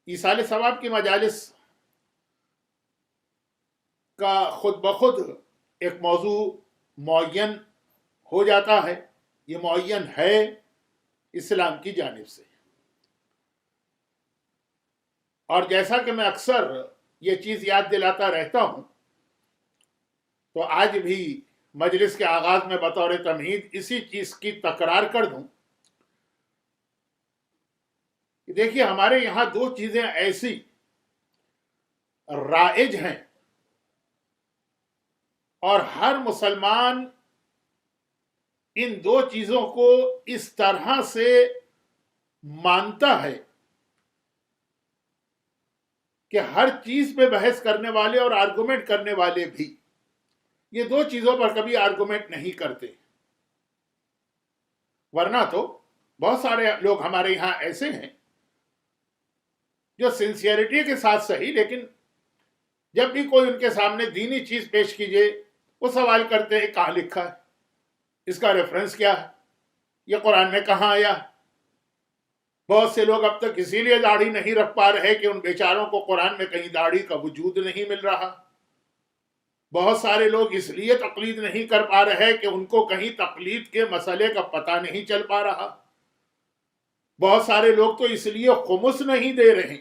ایصال ثواب کی مجالس کا خود بخود ایک موضوع معین ہو جاتا ہے. یہ معین ہے اسلام کی جانب سے. اور جیسا کہ میں اکثر یہ چیز یاد دلاتا رہتا ہوں، تو آج بھی مجلس کے آغاز میں بطور تمہید اسی چیز کی تکرار کر دوں. دیکھیے، ہمارے یہاں دو چیزیں ایسی رائج ہیں اور ہر مسلمان ان دو چیزوں کو اس طرح سے مانتا ہے کہ ہر چیز پہ بحث کرنے والے اور آرگومنٹ کرنے والے بھی یہ دو چیزوں پر کبھی آرگومنٹ نہیں کرتے. ورنہ تو بہت سارے لوگ ہمارے یہاں ایسے ہیں جو سنسیئرٹی کے ساتھ صحیح، لیکن جب بھی کوئی ان کے سامنے دینی چیز پیش کیجئے وہ سوال کرتے ہیں کہاں لکھا ہے، اس کا ریفرنس کیا ہے، یہ قرآن میں کہاں آیا. بہت سے لوگ اب تک اسی لیے داڑھی نہیں رکھ پا رہے کہ ان بیچاروں کو قرآن میں کہیں داڑھی کا وجود نہیں مل رہا. بہت سارے لوگ اس لیے تقلید نہیں کر پا رہے کہ ان کو کہیں تقلید کے مسئلے کا پتہ نہیں چل پا رہا. بہت سارے لوگ تو اس لیے خمس نہیں دے رہے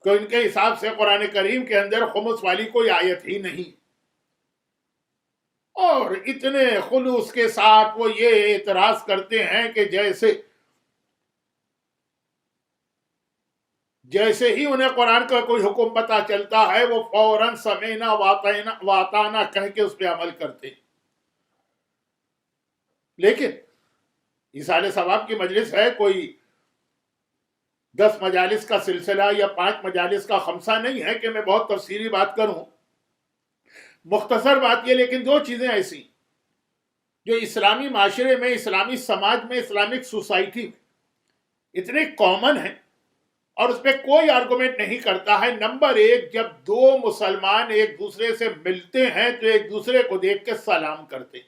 کہ ان کے حساب سے قرآن کریم کے اندر خمس والی کوئی آیت ہی نہیں. اور اتنے خلوص کے ساتھ وہ یہ اعتراض کرتے ہیں کہ جیسے ہی انہیں قرآن کا کوئی حکم پتہ چلتا ہے وہ فوراً سمینا واتانا کہہ کے اس پہ عمل کرتے ہیں. لیکن ایصال ثواب کی مجلس ہے کوئی 10 مجالس کا سلسلہ یا 5 مجالس کا خمسہ نہیں ہے کہ میں بہت تفصیلی بات کروں. مختصر بات یہ، لیکن دو چیزیں ایسی جو اسلامی معاشرے میں، اسلامی سماج میں، اسلامک سوسائٹی میں اتنے کامن ہیں اور اس پہ کوئی آرگومنٹ نہیں کرتا ہے. نمبر ایک، جب دو مسلمان ایک دوسرے سے ملتے ہیں تو ایک دوسرے کو دیکھ کے سلام کرتے ہیں.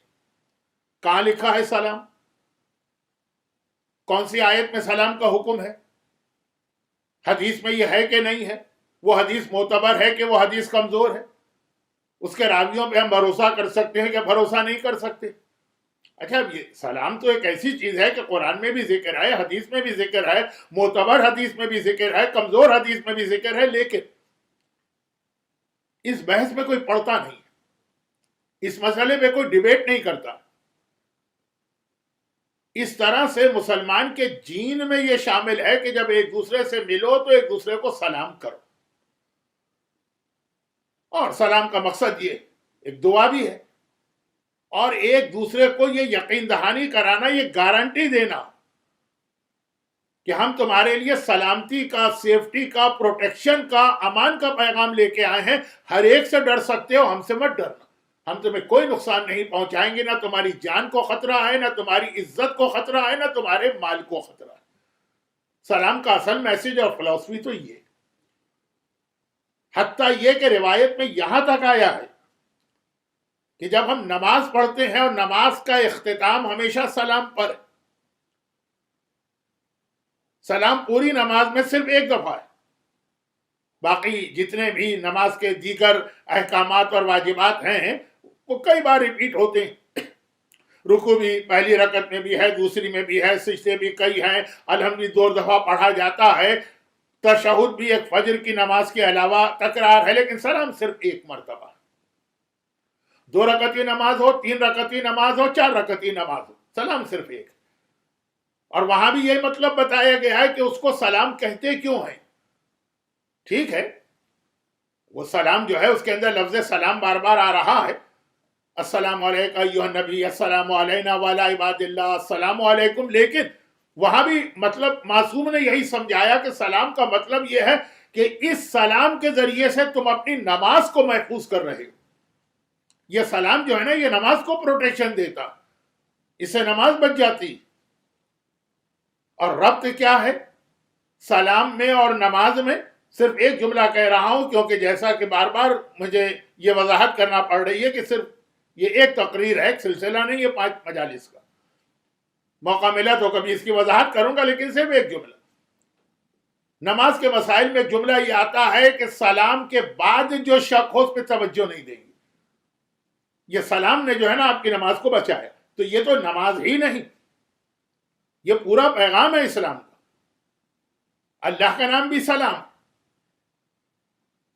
کہاں لکھا ہے سلام؟ کون سی آیت میں سلام کا حکم ہے؟ حدیث میں یہ ہے کہ نہیں ہے؟ وہ حدیث معتبر ہے کہ وہ حدیث کمزور ہے؟ اس کے راویوں پہ ہم بھروسہ کر سکتے ہیں کہ بھروسہ نہیں کر سکتے؟ اچھا، یہ سلام تو ایک ایسی چیز ہے کہ قرآن میں بھی ذکر ہے، حدیث میں بھی ذکر ہے، معتبر حدیث میں بھی ذکر ہے، کمزور حدیث میں بھی ذکر ہے، لیکن اس بحث میں کوئی پڑھتا نہیں، اس مسئلے پہ کوئی ڈیبیٹ نہیں کرتا. اس طرح سے مسلمان کے جین میں یہ شامل ہے کہ جب ایک دوسرے سے ملو تو ایک دوسرے کو سلام کرو. اور سلام کا مقصد یہ ایک دعا بھی ہے اور ایک دوسرے کو یہ یقین دہانی کرانا، یہ گارنٹی دینا کہ ہم تمہارے لیے سلامتی کا، سیفٹی کا، پروٹیکشن کا، امان کا پیغام لے کے آئے ہیں. ہر ایک سے ڈر سکتے ہو، ہم سے مت ڈرنا. ہم تمہیں کوئی نقصان نہیں پہنچائیں گے، نہ تمہاری جان کو خطرہ ہے، نہ تمہاری عزت کو خطرہ ہے، نہ تمہارے مال کو خطرہ ہے. سلام کا اصل میسج اور فلسفی تو یہ، حتیٰ یہ کہ روایت میں یہاں تک آیا ہے کہ جب ہم نماز پڑھتے ہیں اور نماز کا اختتام ہمیشہ سلام پر، سلام پوری نماز میں صرف ایک دفعہ ہے. باقی جتنے بھی نماز کے دیگر احکامات اور واجبات ہیں وہ کئی بار ریپیٹ ہوتے ہیں. رکوع بھی پہلی رکعت میں بھی ہے، دوسری میں بھی ہے، سجدے بھی کئی ہیں، الحمد 2 دفعہ پڑھا جاتا ہے. تشہد بھی ایک فجر کی نماز کے علاوہ تکرار ہے، لیکن سلام صرف ایک مرتبہ. 2 رکعتی نماز ہو، 3 رکعتی نماز ہو، 4 رکعتی نماز ہو، سلام صرف ایک. اور وہاں بھی یہ مطلب بتایا گیا ہے کہ اس کو سلام کہتے کیوں ہیں. ٹھیک ہے، وہ سلام جو ہے اس کے اندر لفظ سلام بار بار آ رہا ہے، السلام علیکم ایھا النبی، السلام علینا وعلی عباد اللہ، السلام علیکم. لیکن وہاں بھی مطلب معصوم نے یہی سمجھایا کہ سلام کا مطلب یہ ہے کہ اس سلام کے ذریعے سے تم اپنی نماز کو محفوظ کر رہے ہو. یہ سلام جو ہے نا، یہ نماز کو پروٹیکشن دیتا، اس سے نماز بچ جاتی. اور ربط کیا ہے سلام میں اور نماز میں؟ صرف ایک جملہ کہہ رہا ہوں کیونکہ جیسا کہ بار بار مجھے یہ وضاحت کرنا پڑ رہی ہے کہ صرف یہ ایک تقریر ہے، ایک سلسلہ نہیں، یہ 5 مجالس کا. موقع ملا تو کبھی اس کی وضاحت کروں گا، لیکن صرف ایک جملہ. نماز کے مسائل میں جملہ یہ آتا ہے کہ سلام کے بعد جو شک ہو اس پہ توجہ نہیں دیں گے. یہ سلام نے جو ہے نا آپ کی نماز کو بچایا. تو یہ تو نماز ہی نہیں، یہ پورا پیغام ہے اسلام کا. اللہ کا نام بھی سلام.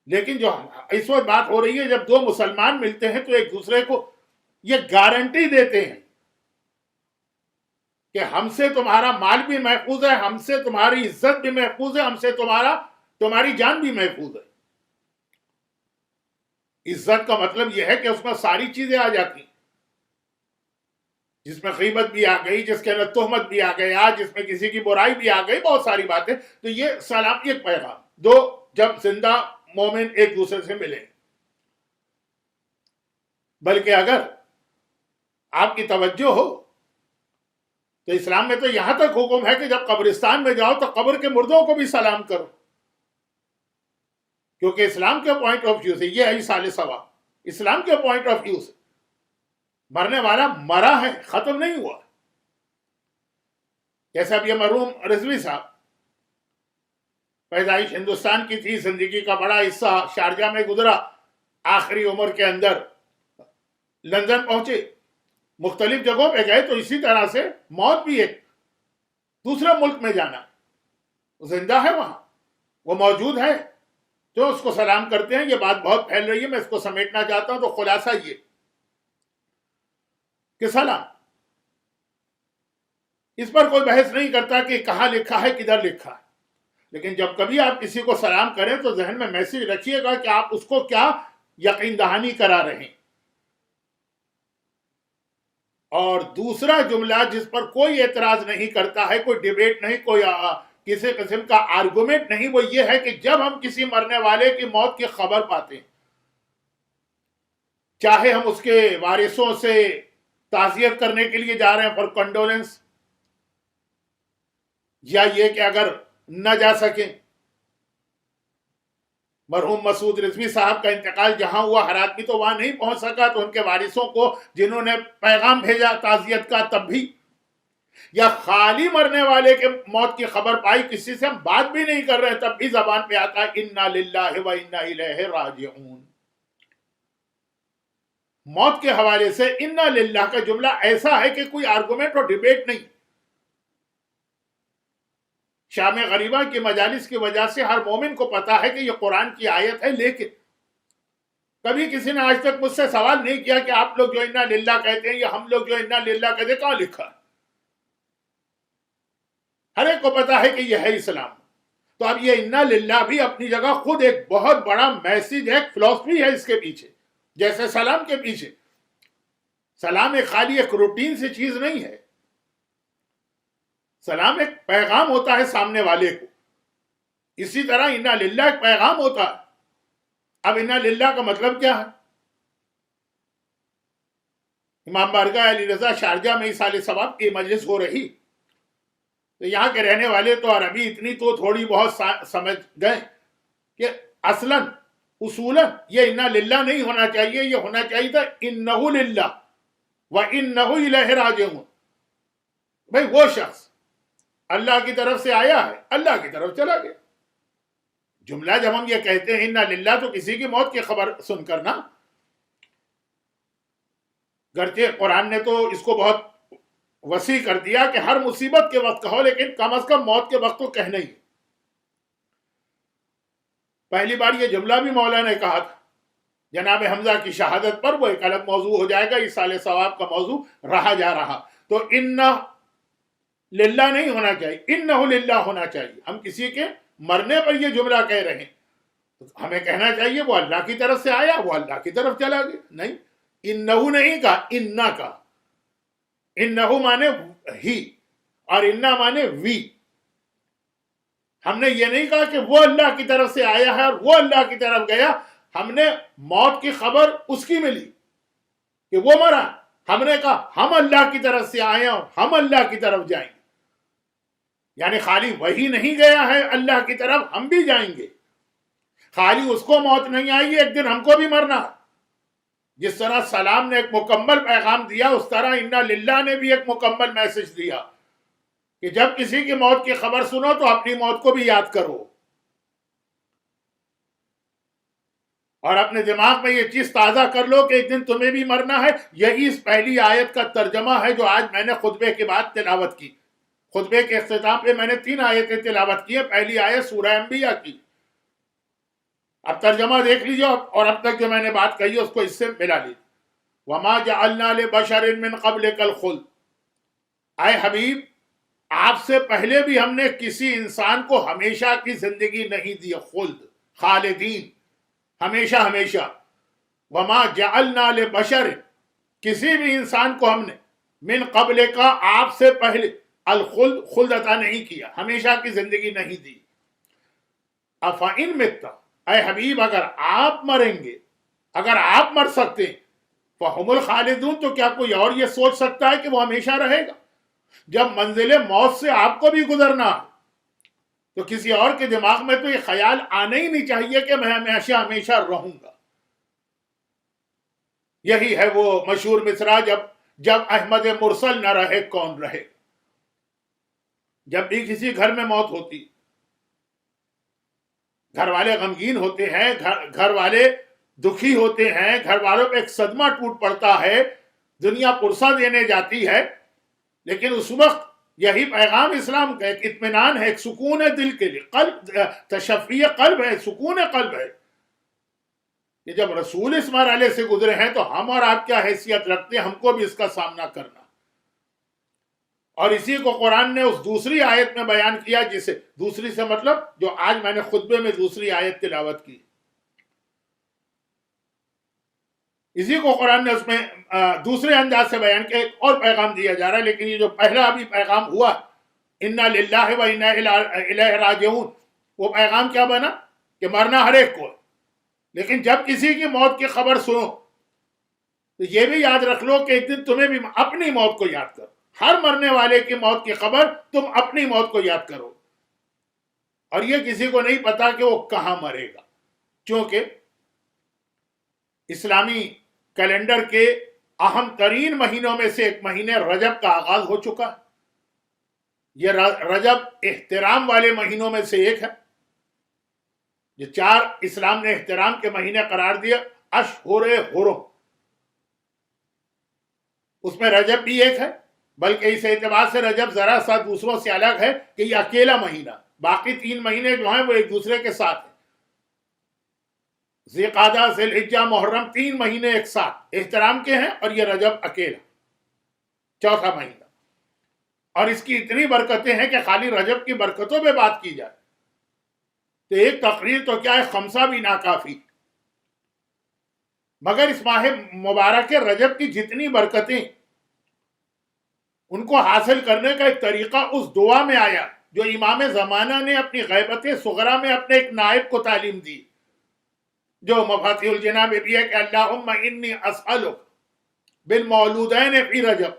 لیکن جو اس وقت بات ہو رہی ہے، جب دو مسلمان ملتے ہیں تو ایک دوسرے کو یہ گارنٹی دیتے ہیں کہ ہم سے تمہارا مال بھی محفوظ ہے، ہم سے تمہاری عزت بھی محفوظ ہے، ہم سے تمہاری جان بھی محفوظ ہے. عزت کا مطلب یہ ہے کہ اس میں ساری چیزیں آ جاتی ہیں، جس میں غیبت بھی آ گئی، جس کے اندر تہمت بھی آ گیا، جس میں کسی کی برائی بھی آ گئی، بہت ساری باتیں. تو یہ سلام ایک پیغام. دو جب زندہ مومن ایک دوسرے سے ملیں، بلکہ اگر آپ کی توجہ ہو تو اسلام میں تو یہاں تک حکم ہے کہ جب قبرستان میں جاؤ تو قبر کے مردوں کو بھی سلام کرو، کیونکہ اسلام کے پوائنٹ آف ویو سے یہ ہے ایصال ثواب. اسلام کے پوائنٹ آف ویو سے مرنے والا مرا ہے، ختم نہیں ہوا. جیسے اب یہ مرحوم رضوی صاحب، پیدائش ہندوستان کی تھی، زندگی کا بڑا حصہ شارجہ میں گزرا، آخری عمر کے اندر لندن پہنچے، مختلف جگہوں پہ گئے. تو اسی طرح سے موت بھی ایک دوسرے ملک میں جانا، زندہ ہے وہاں، وہ موجود ہے تو اس کو سلام کرتے ہیں. یہ بات بہت پھیل رہی ہے، میں اس کو سمیٹنا چاہتا ہوں. تو خلاصہ یہ کہ سلام، اس پر کوئی بحث نہیں کرتا کہ کہاں لکھا ہے، کدھر لکھا ہے. لیکن جب کبھی آپ کسی کو سلام کریں تو ذہن میں میسج رکھیے گا کہ آپ اس کو کیا یقین دہانی کرا رہے ہیں. اور دوسرا جملہ جس پر کوئی اعتراض نہیں کرتا ہے، کوئی ڈیبیٹ نہیں، کوئی کسی قسم کا آرگومنٹ نہیں، وہ یہ ہے کہ جب ہم کسی مرنے والے کی موت کی خبر پاتے ہیں، چاہے ہم اس کے وارثوں سے تعزیت کرنے کے لیے جا رہے ہیں فار کنڈولنس، یا یہ کہ اگر نہ جا سکیں، مرحوم مسعود رضوی صاحب کا انتقال جہاں ہوا، ہر آدمی تو وہاں نہیں پہنچ سکا، تو ان کے وارثوں کو جنہوں نے پیغام بھیجا تعزیت کا، تب بھی، یا خالی مرنے والے کے موت کی خبر پائی، کسی سے ہم بات بھی نہیں کر رہے، تب بھی زبان پہ آتا ہے انا للہ و انا الیہ راجعون. موت کے حوالے سے انا للہ کا جملہ ایسا ہے کہ کوئی آرگومنٹ اور ڈیبیٹ نہیں. شام غریبہ کی مجالس کی وجہ سے ہر مومن کو پتا ہے کہ یہ قرآن کی آیت ہے، لیکن کبھی کسی نے آج تک مجھ سے سوال نہیں کیا کہ آپ لوگ جو انا للہ کہتے ہیں یا ہم لوگ جو انا للہ کہتے ہیں کہاں لکھا ہے. ہر ایک کو پتا ہے کہ یہ ہے اسلام. تو اب یہ انا للہ بھی اپنی جگہ خود ایک بہت بڑا میسج ہے، فلسفی ہے اس کے پیچھے، جیسے سلام کے پیچھے. سلام ایک خالی ایک روٹین سی چیز نہیں ہے، سلام ایک پیغام ہوتا ہے سامنے والے کو. اسی طرح انا للہ ایک پیغام ہوتا ہے. اب انا للہ کا مطلب کیا ہے؟ امام بارگاہ علی رضا شارجہ میں ایصال ثواب کی مجلس ہو رہی، تو یہاں کے رہنے والے تو عربی اتنی تو تھوڑی بہت سمجھ گئے کہ اصلاً اصولاً یہ انا للہ نہیں ہونا چاہیے، یہ ہونا چاہیے تھا انہ للہ و انہ الیہ راجعون. بھئی وہ شخص اللہ کی طرف سے آیا ہے، اللہ کی طرف چلا گیا. جملہ جب ہم یہ کہتے ہیں انا للہ تو کسی کی موت کی خبر سن کر نا، گرچہ قرآن نے تو اس کو بہت وسیع کر دیا کہ ہر مصیبت کے وقت کہو، لیکن کم از کم موت کے وقت تو کہنا ہی. پہلی بار یہ جملہ بھی مولا نے کہا تھا جناب حمزہ کی شہادت پر، وہ ایک الگ موضوع ہو جائے گا، ایصال ثواب کا موضوع رہا جا رہا. تو انہ للہ نہیں ہونا چاہیے، انہ للہ ہونا چاہیے. ہم کسی کے مرنے پر یہ جملہ کہہ رہے ہیں تو ہمیں کہنا چاہیے وہ اللہ کی طرف سے آیا، وہ اللہ کی طرف چلا گیا. نہیں، انہو نہیں کہا، انہ کا. انہو مانے ہی اور انہ مانے وی. ہم نے یہ نہیں کہا کہ وہ اللہ کی طرف سے آیا ہے اور وہ اللہ کی طرف گیا. ہم نے موت کی خبر اس کی ملی کہ وہ مرا، ہم نے کہا ہم اللہ کی طرف سے آئے اور ہم اللہ کی طرف جائیں گے. یعنی خالی وہی نہیں گیا ہے اللہ کی طرف، ہم بھی جائیں گے. خالی اس کو موت نہیں آئی، ایک دن ہم کو بھی مرنا. جس طرح سلام نے ایک مکمل پیغام دیا، اس طرح انا للہ نے بھی ایک مکمل میسج دیا کہ جب کسی کی موت کی خبر سنو تو اپنی موت کو بھی یاد کرو. اور اپنے دماغ میں یہ چیز تازہ کر لو کہ ایک دن تمہیں بھی مرنا ہے. یہی اس پہلی آیت کا ترجمہ ہے جو آج میں نے خطبے کے بعد تلاوت کی. خطبے کے اختتام پہ میں نے 3 آیتیں تلاوت کی ہیں. پہلی آیت سورہ انبیاء کی. اب ترجمہ دیکھ لیجیے اور اب تک جو میں نے بات کہی اس کو اس سے ملا لیجیے. وما جعلنا لبشر من قبلک الخلد. اے حبیب آپ سے پہلے بھی ہم نے کسی انسان کو ہمیشہ کی زندگی نہیں دی. خلد خالدین ہمیشہ ہمیشہ. وما جعلنا لبشر کسی بھی انسان کو ہم نے من قبل کا آپ سے پہلے الخلد خلد عطا نہیں کیا, ہمیشہ کی زندگی نہیں دی. افإن مت اے حبیب اگر آپ مریں گے, اگر آپ مر سکتے ہیں, فہم الخالدون تو کیا کوئی اور یہ سوچ سکتا ہے کہ وہ ہمیشہ رہے گا؟ جب منزل موت سے آپ کو بھی گزرنا تو کسی اور کے دماغ میں تو یہ خیال آنا ہی نہیں چاہیے کہ میں ہمیشہ ہمیشہ رہوں گا. یہی ہے وہ مشہور مصرع, جب احمد مرسل نہ رہے کون رہے. جب بھی کسی گھر میں موت ہوتی, گھر والے غمگین ہوتے ہیں, گھر والے دکھی ہوتے ہیں, گھر والوں پہ ایک صدمہ ٹوٹ پڑتا ہے, دنیا پرسہ دینے جاتی ہے, لیکن اس وقت یہی پیغام اسلام کا ایک اطمینان ہے, ایک سکون ہے دل کے لیے, قلب تشفی قلب ہے, سکون قلب ہے کہ جب رسول اس مرحلے سے گزرے ہیں تو ہم اور آپ کیا حیثیت رکھتے ہیں, ہم کو بھی اس کا سامنا کرنا. اور اسی کو قرآن نے اس دوسری آیت میں بیان کیا, جسے دوسری سے مطلب جو آج میں نے خطبے میں دوسری آیت تلاوت کی, اسی کو قرآن نے اس میں دوسرے انداز سے بیان کیا, ایک اور پیغام دیا جا رہا ہے. لیکن یہ جو پہلا ابھی پیغام ہوا انا للہ و انا الیہ راجعون, وہ پیغام کیا بنا کہ مرنا ہر ایک کو, لیکن جب کسی کی موت کی خبر سنو تو یہ بھی یاد رکھ لو کہ ایک دن تمہیں بھی اپنی موت کو یاد کرو. ہر مرنے والے کی موت کی خبر تم اپنی موت کو یاد کرو, اور یہ کسی کو نہیں پتا کہ وہ کہاں مرے گا, چونکہ اسلامی کیلنڈر کے اہم ترین مہینوں میں سے ایک مہینے رجب کا آغاز ہو چکا ہے. یہ رجب احترام والے مہینوں میں سے ایک ہے. جو 4 اسلام نے احترام کے مہینے قرار دیا, اشہر حرم, اس میں رجب بھی ایک ہے. بلکہ اس اعتبار سے رجب ذرا سا دوسروں سے الگ ہے کہ یہ اکیلا مہینہ, باقی 3 مہینے جو ہیں وہ ایک دوسرے کے ساتھ ہیں. ذی قعدہ, ذی الحجہ, محرم, 3 مہینے ایک ساتھ احترام کے ہیں, اور یہ رجب اکیلا چوتھا مہینہ. اور اس کی اتنی برکتیں ہیں کہ خالی رجب کی برکتوں پہ بات کی جائے تو ایک تقریر تو کیا ہے, 5 بھی ناکافی. مگر اس ماہ مبارک رجب کی جتنی برکتیں, ان کو حاصل کرنے کا ایک طریقہ اس دعا میں آیا جو امام زمانہ نے اپنی غیبت صغرا میں اپنے ایک نائب کو تعلیم دی, جو مفاتیح الجنان میں بھی ہے کہ اللہم انی اسألک بالمولودین فی رجب.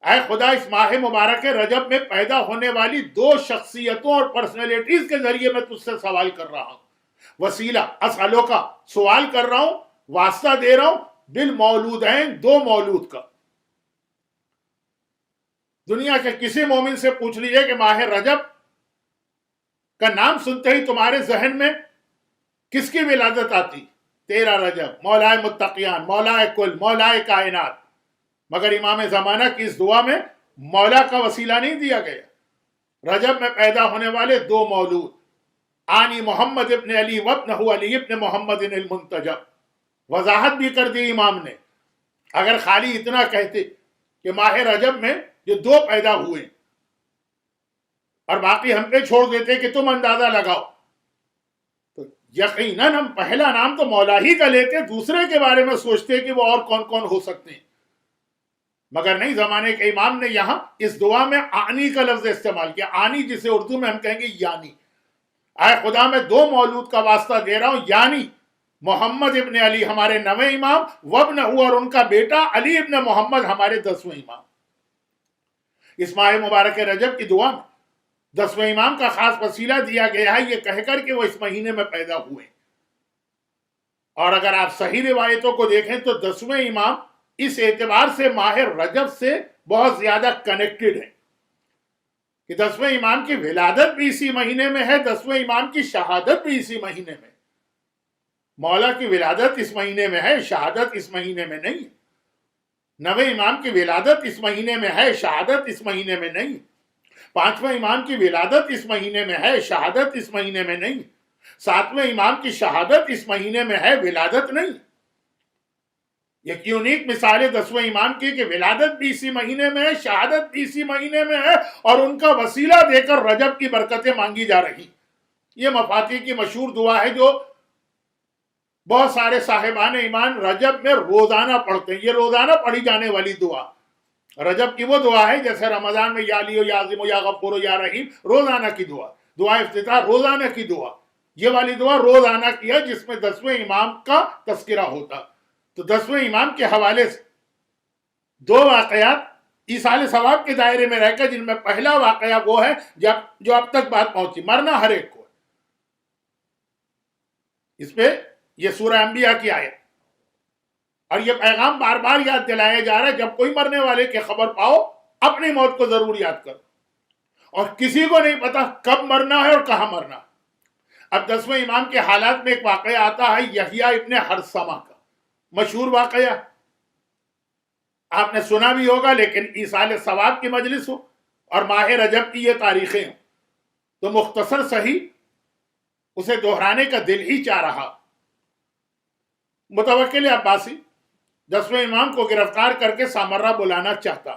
اے خدا اس ماہ مبارک رجب میں پیدا ہونے والی 2 شخصیتوں اور پرسنالٹیز کے ذریعے میں تجھ سے سوال کر رہا ہوں. وسیلہ اسألو کا سوال کر رہا ہوں, واسطہ دے رہا ہوں بالمولودین, 2 مولود کا. دنیا کے کسی مومن سے پوچھ لیجئے کہ ماہ رجب کا نام سنتے ہی تمہارے ذہن میں کس کی ولادت آتی؟ 13 رجب, مولائے متقیان, مولائے کل, مولائے کائنات. مگر امام زمانہ کی اس دعا میں مولا کا وسیلہ نہیں دیا گیا. رجب میں پیدا ہونے والے 2 مولود, آنی محمد ابن علی وابنہ علی ابن محمد المنتجب. وضاحت بھی کر دی امام نے. اگر خالی اتنا کہتے کہ ماہ رجب میں یہ 2 پیدا ہوئے اور باقی ہم پہ چھوڑ دیتے کہ تم اندازہ لگاؤ, تو یقیناً ہم پہلا نام تو مولا ہی کا لیتے, دوسرے کے بارے میں سوچتے کہ وہ اور کون کون ہو سکتے ہیں. مگر نہیں, زمانے کے امام نے یہاں اس دعا میں آنی کا لفظ استعمال کیا. آنی جسے اردو میں ہم کہیں گے یعنی. اے خدا میں 2 مولود کا واسطہ دے رہا ہوں, یعنی محمد ابن علی ہمارے 9ویں امام, وابنہ اور ان کا بیٹا علی ابن محمد ہمارے 10ویں امام. اس ماہ مبارک رجب کی دعا میں 10ویں امام کا خاص وسیلہ دیا گیا ہے, یہ کہہ کر کہ وہ اس مہینے میں پیدا ہوئے. اور اگر آپ صحیح روایتوں کو دیکھیں تو 10ویں امام اس اعتبار سے ماہ رجب سے بہت زیادہ کنیکٹڈ ہیں کہ 10ویں امام کی ولادت بھی اسی مہینے میں ہے, 10ویں امام کی شہادت بھی اسی مہینے میں. مولا کی ولادت اس مہینے میں ہے، شہادت اس مہینے میں نہیں. نویں امام کی ولادت اس مہینے میں ہے، شہادت اس مہینے میں نہیں. پانچویں امام کی ولادت اس مہینے میں ہے، شہادت اس مہینے میں نہیں. ساتویں امام کی شہادت اس مہینے میں ہے، ولادت نہیں. ایک یونیک مثال ہے 10ویں امام کی کہ ولادت بھی اسی مہینے میں ہے، شہادت بھی اسی مہینے میں ہے، اور ان کا وسیلہ دے کر رجب کی برکتیں مانگی جا رہی. یہ مفاتیح کی مشہور دعا ہے جو بہت سارے صاحبان ایمان رجب میں روزانہ پڑھتے ہیں. یہ روزانہ پڑھی جانے والی دعا رجب کی وہ دعا ہے جیسے رمضان میں یا علی و یا عظیم و یا غفور و یا رحیم روزانہ کی دعا، دعا افتتاح روزانہ کی دعا. یہ والی دعا روزانہ کی ہے جس میں 10ویں امام کا تذکرہ ہوتا. تو 10ویں امام کے حوالے سے دو واقعات ایصال ثواب کے دائرے میں رہ کر، جن میں پہلا واقعہ وہ ہے جو اب تک بات پہنچی، مرنا ہر ایک کو. اس پہ یہ سورہ انبیاء کی آیت اور یہ پیغام بار بار یاد دلایا جا رہا ہے، جب کوئی مرنے والے کی خبر پاؤ اپنی موت کو ضرور یاد کرو. اور کسی کو نہیں پتا کب مرنا ہے اور کہاں مرنا ہے. اب 10ویں امام کے حالات میں ایک واقعہ آتا ہے یحییٰ ابن حرثمہ کا، مشہور واقعہ آپ نے سنا بھی ہوگا، لیکن ایصال ثواب کی مجلس ہو اور ماہ رجب کی یہ تاریخیں ہوں تو مختصر صحیح اسے دہرانے کا دل ہی چاہ رہا. متوکل عباسی 10ویں امام کو گرفتار کر کے سامرہ بلانا چاہتا.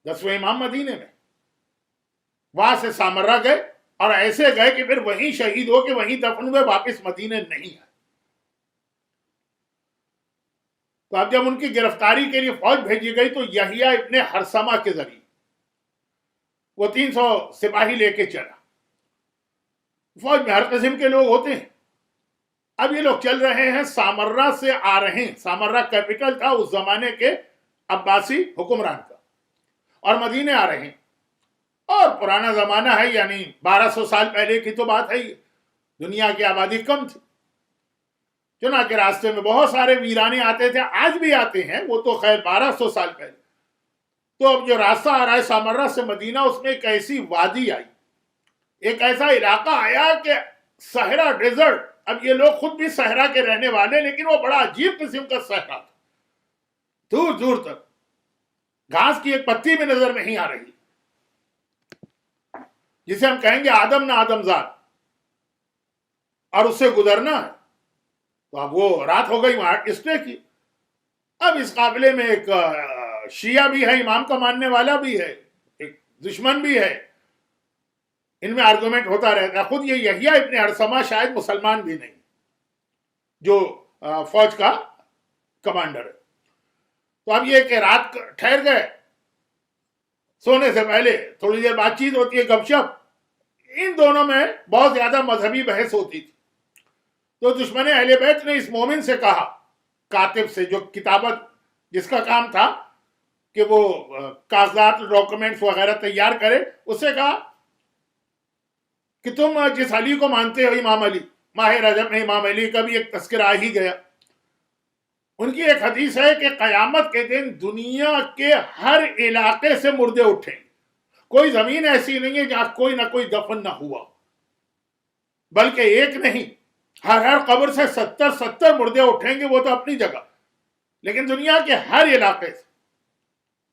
10ویں امام مدینے میں، وہاں سے سامرہ گئے اور ایسے گئے کہ پھر وہیں شہید ہو کے وہیں دفن ہوئے، واپس مدینے نہیں آئے. تو اب جب ان کی گرفتاری کے لیے فوج بھیجی گئی تو یحییٰ ابن حرثمہ کے ذریعے وہ 300 سپاہی لے کے چلا. فوج میں ہر قسم کے لوگ ہوتے ہیں. اب یہ لوگ چل رہے ہیں، سامرہ سے آ رہے ہیں. سامرہ کیپٹل تھا اس زمانے کے عباسی حکمران کا، اور مدینے آ رہے ہیں. اور پرانا زمانہ ہے، یعنی 1200 سال پہلے کی تو بات ہے، دنیا کی آبادی کم تھی. چنانچہ راستے میں بہت سارے ویرانے آتے تھے، آج بھی آتے ہیں، وہ تو خیر 1200 سال پہلے. تو اب جو راستہ آ رہا ہے سامرہ سے مدینہ، اس میں ایک ایسی وادی آئی، ایک ایسا علاقہ آیا کہ صحرا، ڈیزرٹ. اب یہ لوگ خود بھی صحرا کے رہنے والے، لیکن وہ بڑا عجیب قسم کا صحرا تھا. دور دور تک گھاس کی ایک پتی بھی نظر نہیں آ رہی، جسے ہم کہیں گے آدم نہ آدم زاد، اور اس سے گزرنا ہے. تو اب وہ رات ہو گئی وہاں اسٹے کی. اب اس قافلے میں ایک شیعہ بھی ہے، امام کا ماننے والا بھی ہے، ایک دشمن بھی ہے. ان میں آرگومنٹ ہوتا رہتا ہے. خود یہ یحییٰ ابن حرثمہ شاید مسلمان بھی نہیں، جو فوج کا کمانڈر ہے. تو اب یہ کہ رات ٹھہر گئے، سونے سے پہلے تھوڑی دیر بات چیت ہوتی ہے، گپ شپ. ان دونوں میں بہت زیادہ مذہبی بحث ہوتی تھی. تو دشمن اہل بیت نے اس مومن سے کہا، کاتب سے، جو کتابت، جس کا کام تھا کہ وہ کاغذات، ڈاکومنٹس وغیرہ تیار کرے، اس سے کہا کہ تم جس علی کو مانتے ہو، امام علی، ماہ رجب میں امام علی کا بھی ایک تذکرہ آ ہی گیا. ان کی ایک حدیث ہے کہ قیامت کے دن دنیا کے ہر علاقے سے مردے اٹھیں. کوئی زمین ایسی نہیں ہے جہاں کوئی نہ کوئی دفن نہ ہوا، بلکہ ایک نہیں، ہر قبر سے 70 مردے اٹھیں گے، وہ تو اپنی جگہ، لیکن دنیا کے ہر علاقے سے.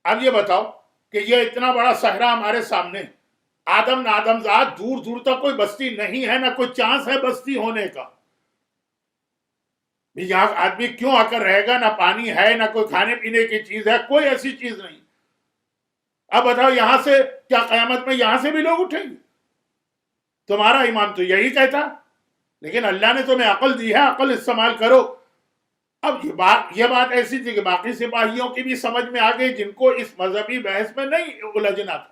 اب یہ بتاؤ کہ یہ اتنا بڑا صحرا ہمارے سامنے، آدم نہ آدم زاد، دور دور تک کوئی بستی نہیں ہے، نہ کوئی چانس ہے بستی ہونے کا. یہاں آدمی کیوں آ کر رہے گا؟ نہ پانی ہے، نہ کوئی کھانے پینے کی چیز ہے، کوئی ایسی چیز نہیں. اب بتاؤ یہاں سے کیا قیامت میں یہاں سے بھی لوگ اٹھیں گے؟ تمہارا امام تو یہی کہتا، لیکن اللہ نے تمہیں عقل دی ہے، عقل استعمال کرو. اب یہ بات ایسی تھی کہ باقی سپاہیوں کی بھی سمجھ میں آ گئی، جن کو اس مذہبی بحث میں نہیں الجھنا تھا،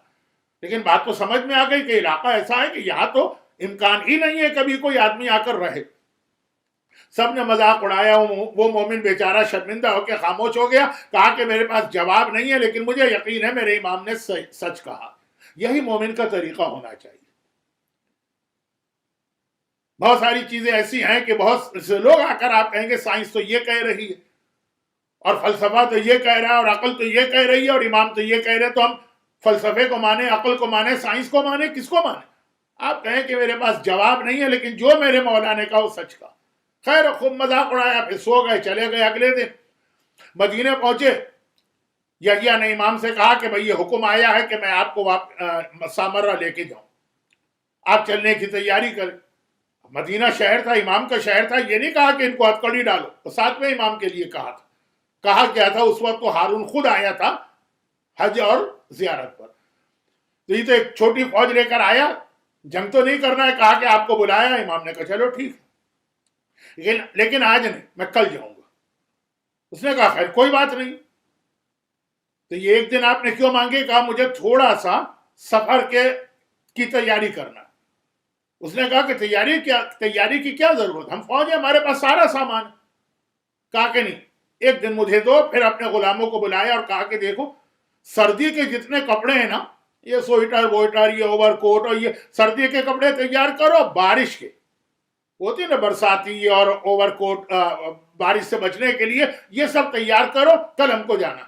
لیکن بات تو سمجھ میں آ گئی کہ علاقہ ایسا ہے کہ یہاں تو امکان ہی نہیں ہے کبھی کوئی آدمی آ کر رہے. سب نے مذاق اڑایا. وہ مومن بیچارہ شرمندہ ہو کے خاموش ہو گیا، کہا کہ میرے پاس جواب نہیں ہے، لیکن مجھے یقین ہے میرے امام نے سچ کہا. یہی مومن کا طریقہ ہونا چاہیے. بہت ساری چیزیں ایسی ہیں کہ بہت سے لوگ آ کر آپ کہیں گے سائنس تو یہ کہہ رہی ہے، اور فلسفہ تو یہ کہہ رہا ہے، اور عقل تو یہ کہہ رہی ہے، اور امام تو یہ کہہ رہے، تو ہم فلسفے کو مانیں، عقل کو مانیں، سائنس کو مانیں، کس کو مانیں؟ آپ کہیں کہ میرے پاس جواب نہیں ہے، لیکن جو میرے مولا نے کہا وہ سچ کہا. خیر خوب مذاق اڑایا، پھر سو گئے، چلے گئے۔ اگلے دن مدینے پہنچے، یحییٰ نے امام سے کہا کہ بھئی یہ حکم آیا ہے کہ میں آپ کو سامرہ لے کے جاؤں، آپ چلنے کی تیاری کریں۔ مدینہ شہر تھا، امام کا شہر تھا، یہ نہیں کہا کہ ان کو ہتھکڑی ڈالو، تو ساتھ میں امام کے لیے کہا تھا۔ کہا کیا تھا اس وقت؟ تو ہارون خود آیا تھا حج اور زیارت پر، تو یہ تو ایک چھوٹی فوج لے کر آیا، جنگ تو نہیں کرنا ہے، کہا کہ آپ کو بلایا۔ امام نے کہا چلو ٹھیک ہے، لیکن آج نہیں، میں کل جاؤں گا۔ اس نے کہا خیر کوئی بات نہیں۔ تو یہ ایک دن آپ نے کیوں مانگے؟ کہا مجھے تھوڑا سا سفر کی تیاری کرنا۔ اس نے کہا کہ تیاری کی کیا ضرورت، ہم فوج ہے، ہمارے پاس سارا سامان ہے۔ کہا کہ نہیں، ایک دن مجھے دو۔ پھر اپنے غلاموں کو بلایا اور کہا کہ دیکھو سردی کے جتنے کپڑے ہیں نا، یہ سویٹر وویٹر، یہ اوور کوٹ اور یہ سردی کے کپڑے تیار کرو، بارش کے ہوتی ہے نا برساتی اور اوور کوٹ، بارش سے بچنے کے لیے یہ سب تیار کرو، کل ہم کو جانا۔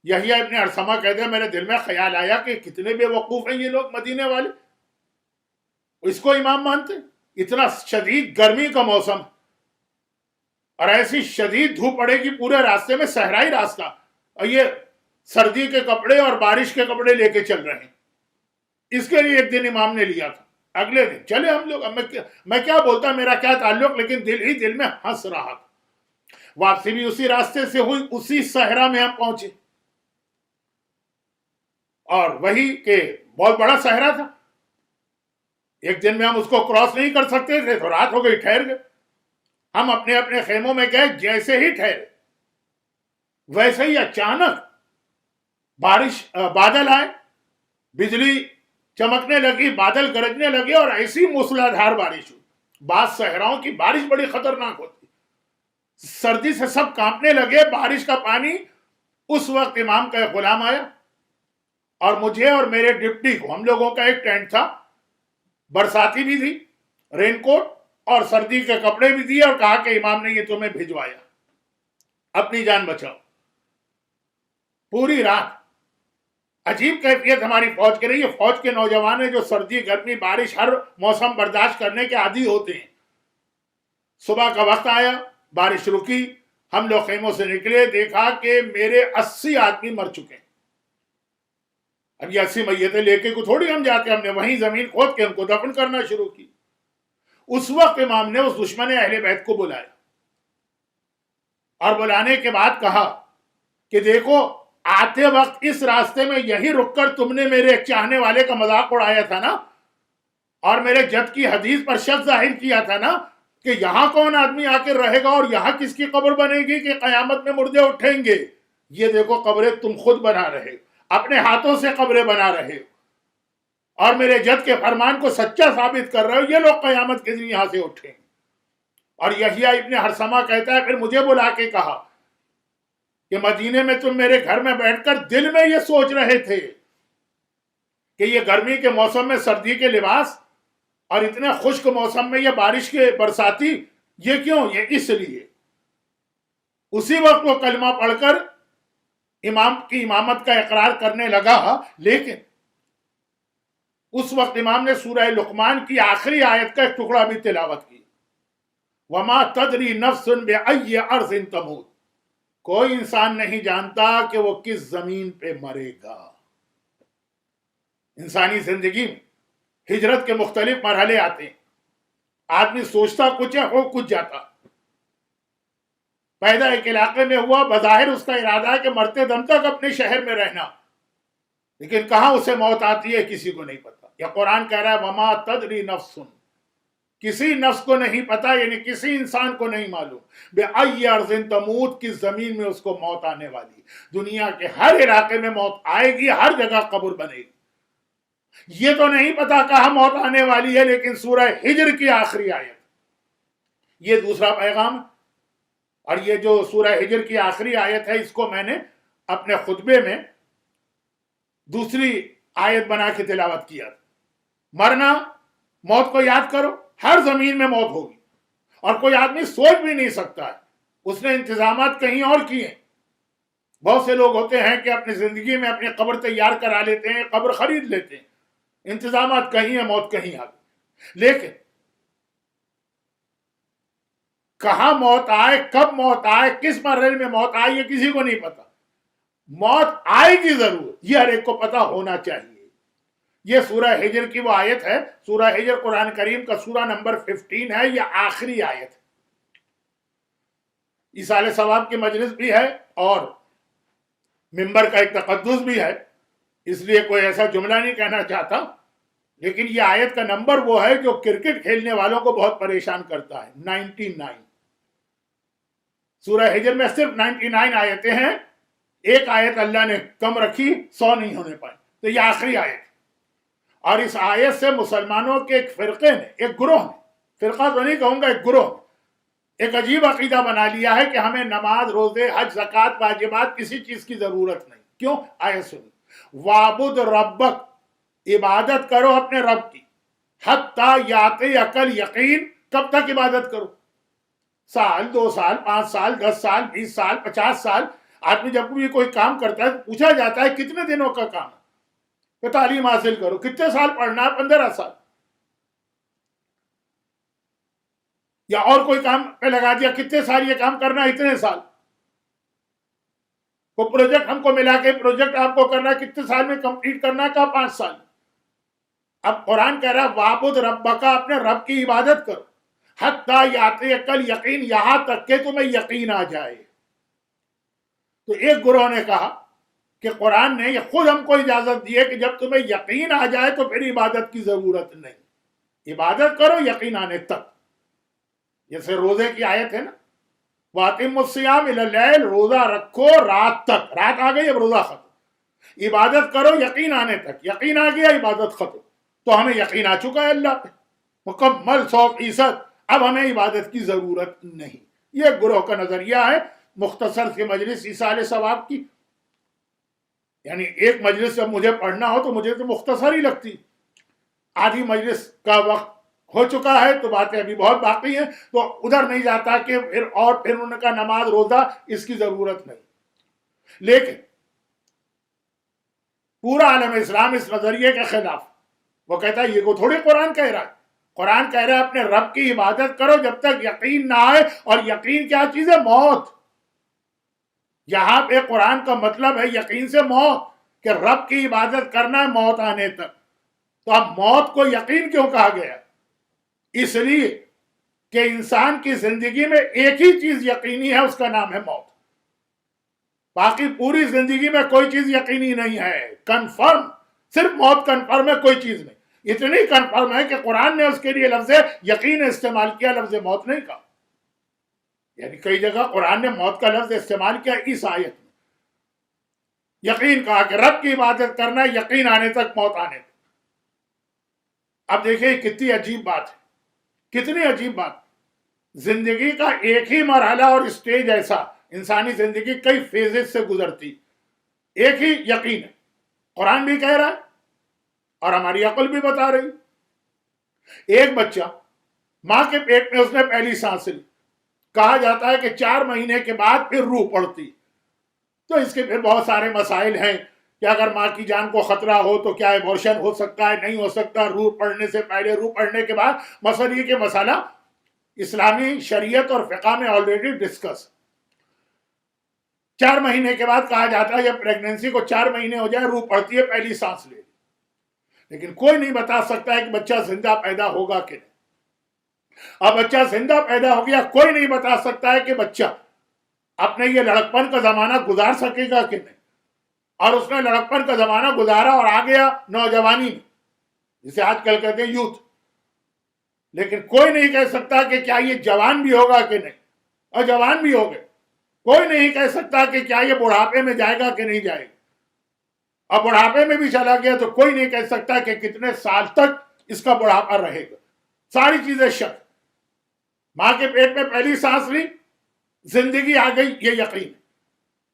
یحییٰ ابن ارسمہ کہتے ہیں میرے دل میں خیال آیا کہ کتنے بے وقوف ہیں یہ لوگ مدینے والے، اس کو امام مانتے؟ اتنا شدید گرمی کا موسم اور ایسی شدید دھوپ پڑے گی پورے راستے میں، صحرائی راستہ، اور یہ سردی کے کپڑے اور بارش کے کپڑے لے کے چل رہے ہیں۔ اس کے لیے ایک دن امام نے لیا تھا۔ اگلے دن چلے ہم لوگ، میں کیا بولتا، میرا کیا تعلق، لیکن دل ہی دل میں ہنس رہا تھا۔ واپسی بھی اسی راستے سے ہوئی، اسی صحرا میں ہم پہنچے، اور وہی کہ بہت بڑا صحرا تھا، ایک دن میں ہم اس کو کراس نہیں کر سکتے تھے، تو رات ہو گئی، ٹھہر گئے۔ ہم اپنے اپنے خیموں میں گئے، جیسے ہی ٹھہرے ویسے ہی اچانک بادل آئے، بجلی چمکنے لگی، بادل گرجنے لگے، اور ایسی موسلادھار بارش ہوئی۔ بعض صحراؤں کی بارش بڑی خطرناک ہوتی، سردی سے سب کانپنے لگے، بارش کا پانی۔ اس وقت امام کا ایک غلام آیا اور مجھے اور میرے ڈپٹی کو، ہم لوگوں کا ایک ٹینٹ تھا، برساتی بھی تھی، رین کوٹ اور سردی کے کپڑے بھی دیے، اور کہا کہ امام نے یہ تمہیں بھجوایا، اپنی جان بچاؤ۔ پوری رات عجیب کیفیت ہماری فوج کے رہی ہے۔ فوج کے نوجوان ہیں جو سردی گرمی بارش ہر موسم برداشت کرنے کے عادی ہوتے ہیں۔ صبح کا وقت آیا، بارش رکی، ہم لوگ خیموں سے نکلے، دیکھا کہ میرے 80 آدمی مر چکے ہیں۔ اب یہ 80 میتیں لے کے کو تھوڑی ہم جاتے، ہم نے وہیں زمین کھود کے ان کو دفن کرنا شروع کی۔ اس وقت امام نے اس دشمن اہل بیت کو بلایا، اور بلانے کے بعد کہا کہ دیکھو آتے وقت اس راستے میں یہی رک کر تم نے میرے ایک چاہنے والے کا مذاق اڑایا تھا نا، اور میرے جد کی حدیث پر شک ظاہر کیا تھا نا کہ یہاں کون آدمی آ کے رہے گا اور یہاں کس کی قبر بنے گی کہ قیامت میں مردے اٹھیں گے۔ یہ دیکھو قبریں تم خود بنا رہے، اپنے ہاتھوں سے قبریں بنا رہے، اور میرے جد کے فرمان کو سچا ثابت کر رہے ہو، یہ لوگ قیامت کے دن یہاں سے اٹھیں۔ اور یحییٰ ابن ارسمہ کہتا ہے پھر مجھے بلا کے کہا کہ مدینے میں تم میرے گھر میں بیٹھ کر دل میں یہ سوچ رہے تھے کہ یہ گرمی کے موسم میں سردی کے لباس، اور اتنے خشک موسم میں یہ بارش کے برساتی، یہ کیوں؟ یہ اس لیے۔ اسی وقت وہ کلمہ پڑھ کر امام کی امامت کا اقرار کرنے لگا، لیکن اس وقت امام نے سورہ لقمان کی آخری آیت کا ایک ٹکڑا بھی تلاوت کی، وَمَا تَدْرِي نَفْسٌ بِأَيِّ أَرْضٍ تَمُوتُ، کوئی انسان نہیں جانتا کہ وہ کس زمین پہ مرے گا۔ انسانی زندگی میں ہجرت کے مختلف مرحلے آتے ہیں، آدمی سوچتا کچھ ہے، ہو کچھ جاتا۔ پیدا ایک علاقے میں ہوا، بظاہر اس کا ارادہ ہے کہ مرتے دم تک اپنے شہر میں رہنا، لیکن کہاں اسے موت آتی ہے کسی کو نہیں پتا۔ یہ قرآن کہہ رہا ہے وَمَا تَدْرِي نَفْسٌ، کسی نفس کو نہیں پتا، یعنی کسی انسان کو نہیں معلوم، بِأَيِّ أَرْضٍ تَمُوتُ، کس زمین میں اس کو موت آنے والی۔ دنیا کے ہر علاقے میں موت آئے گی، ہر جگہ قبر بنے گی۔ یہ تو نہیں پتا کہاں موت آنے والی ہے، لیکن سورہ ہجر کی آخری آیت، یہ دوسرا پیغام۔ اور یہ جو سورہ ہجر کی آخری آیت ہے، اس کو میں نے اپنے خطبے میں دوسری آیت بنا کے تلاوت کیا۔ مرنا، موت کو یاد کرو، ہر زمین میں موت ہوگی، اور کوئی آدمی سوچ بھی نہیں سکتا ہے، اس نے انتظامات کہیں اور کیے۔ بہت سے لوگ ہوتے ہیں کہ اپنی زندگی میں اپنی قبر تیار کرا لیتے ہیں، قبر خرید لیتے ہیں، انتظامات کہیں ہیں، موت کہیں آ گئی۔ لیکن کہاں موت آئے، کب موت آئے، کس مرحلے میں موت آئے، یہ کسی کو نہیں پتا. موت آئے گی ضرور، یہ ہر ایک کو پتا ہونا چاہیے. یہ سورہ ہجر کی وہ آیت ہے. سورہ ہجر قرآن کریم کا سورہ نمبر 15 ہے. یہ آخری آیت ہے. ایصال ثواب کی مجلس بھی ہے اور ممبر کا ایک تقدس بھی ہے، اس لیے کوئی ایسا جملہ نہیں کہنا چاہتا، لیکن یہ آیت کا نمبر وہ ہے جو کرکٹ کھیلنے والوں کو بہت پریشان کرتا ہے. 99. سورہ ہجر میں صرف 99 آیتیں ہیں. ایک آیت اللہ نے کم رکھی، 100 نہیں ہونے پائے. تو یہ آخری آیت. اور اس آیت سے مسلمانوں کے ایک فرقے نے، ایک گروہ نے، فرقہ تو نہیں کہوں گا، ایک گروہ نے ایک عجیب عقیدہ بنا لیا ہے کہ ہمیں نماز، روزے، حج، زکوٰۃ، واجبات، کسی چیز کی ضرورت نہیں. کیوں؟ آیت سنی، وَاعْبُدْ رَبَّكَ، عبادت کرو اپنے رب کی، حتیٰ یَأْتِیَکَ الیقین، کب تک عبادت کرو؟ سال، 2 سال، 5 سال، 10 سال، 20 سال، 50 سال. آدمی جب بھی کوئی کام کرتا ہے پوچھا جاتا ہے کتنے دنوں کا کام ہے، کہ تعلیم حاصل کرو. کتنے سال پڑھنا ہے؟ 15 سال. یا اور کوئی کام پہ لگا دیا، کتنے سال یہ کام کرنا ہے؟ اتنے سال. وہ پروجیکٹ ہم کو ملا کے پروجیکٹ آپ کو کرنا ہے، کتنے سال میں کمپلیٹ کرنا ہے؟ کہا 5 سال. اب قرآن کہہ رہا ہے وَاعْبُدْ رَبَّكَ، اپنے رب کی عبادت کرو، حتیٰ یَأْتِیَکَ الیقین، یہاں تک کہ تمہیں یقین آ جائے. تو ایک گروہ نے کہا کہ قرآن نے یہ خود ہم کو اجازت دی ہے کہ جب تمہیں یقین آ جائے تو پھر عبادت کی ضرورت نہیں، عبادت کرو یقین آنے تک. جیسے روزے کی آیت ہے نا، وَأَتِمُّ الصِّيَامَ إِلَى اللَّيْلِ، روزہ رکھو رات تک. رات آ گئی، اب روزہ ختم. عبادت کرو یقین آنے تک. یقین آ گیا، عبادت ختم. تو ہمیں یقین آ چکا ہے اللہ پہ مکمل 100%. اب ہمیں عبادت کی ضرورت نہیں. یہ گروہ کا نظریہ ہے. مختصر سی مجلس ایصال ثواب کی، یعنی ایک مجلس جب مجھے پڑھنا ہو تو مجھے تو مختصر ہی لگتی. آدھی مجلس کا وقت ہو چکا ہے تو باتیں ابھی بہت باقی ہیں، تو ادھر نہیں جاتا کہ پھر انہوں نے کہا نماز، روزہ، اس کی ضرورت نہیں. لیکن پورا عالم اسلام اس نظریے کے خلاف. وہ کہتا ہے یہ کو تھوڑی قرآن کہہ رہا ہے. قرآن کہہ رہا ہے اپنے رب کی عبادت کرو جب تک یقین نہ آئے. اور یقین کیا چیز ہے؟ موت. یہاں پہ قرآن کا مطلب ہے یقین سے موت، کہ رب کی عبادت کرنا ہے موت آنے تک. تو اب موت کو یقین کیوں کہا گیا؟ اس لیے کہ انسان کی زندگی میں ایک ہی چیز یقینی ہے، اس کا نام ہے موت. باقی پوری زندگی میں کوئی چیز یقینی نہیں ہے. کنفرم صرف موت کنفرم ہے، کوئی چیز نہیں. اتنی کنفرم ہے کہ قرآن نے اس کے لیے لفظ یقین استعمال کیا، لفظ موت نہیں کہا. یعنی کئی جگہ قرآن نے موت کا لفظ استعمال کیا، اس آیت میں یقین کہا کہ رب کی عبادت کرنا ہے یقین آنے تک، موت آنے تک. اب دیکھیں کتنی عجیب بات ہے، کتنی عجیب بات. زندگی کا ایک ہی مرحلہ اور اسٹیج ایسا، انسانی زندگی کئی فیزز سے گزرتی، ایک ہی یقین ہے. قرآن بھی کہہ رہا ہے اور ہماری عقل بھی بتا رہی. ایک بچہ ماں کے پیٹ میں اس نے پہلی سانس لی، کہا جاتا ہے کہ 4 مہینے کے بعد پھر روح پڑتی. تو اس کے پھر بہت سارے مسائل ہیں کہ اگر ماں کی جان کو خطرہ ہو تو کیا ایبورشن ہو سکتا ہے، نہیں ہو سکتا، روح پڑنے سے پہلے، روح پڑنے کے بعد. مثلا یہ کہ مسئلہ اسلامی شریعت اور فقہ میں آلریڈی ڈسکس. 4 مہینے کے بعد کہا جاتا ہے جب پریگننسی کو 4 مہینے ہو جائے روح پڑتی ہے، پہلی سانس لے. لیکن کوئی نہیں بتا سکتا ہے کہ بچہ زندہ پیدا ہوگا کہ نہیں. اب بچہ زندہ پیدا ہو گیا، کوئی نہیں بتا سکتا ہے کہ بچہ اپنے یہ لڑکپن کا زمانہ گزار سکے گا کہ نہیں. اور اس نے لڑکپن کا زمانہ گزارا اور آ گیا نوجوانی میں، جسے آج کل کہتے ہیں یوتھ. لیکن کوئی نہیں کہہ سکتا کہ کیا یہ جوان بھی ہوگا کہ نہیں. اور جوان بھی ہو گئے، کوئی نہیں کہہ سکتا کہ کیا یہ بڑھاپے میں جائے گا کہ نہیں جائے گا. اور بڑھاپے میں بھی چلا گیا تو کوئی نہیں کہہ سکتا کہ کتنے سال تک اس کا بڑھاپا رہے گا. ساری چیزیں شک. ماں کے پیٹ میں پہلی سانس لی، زندگی آ گئی، یہ یقین.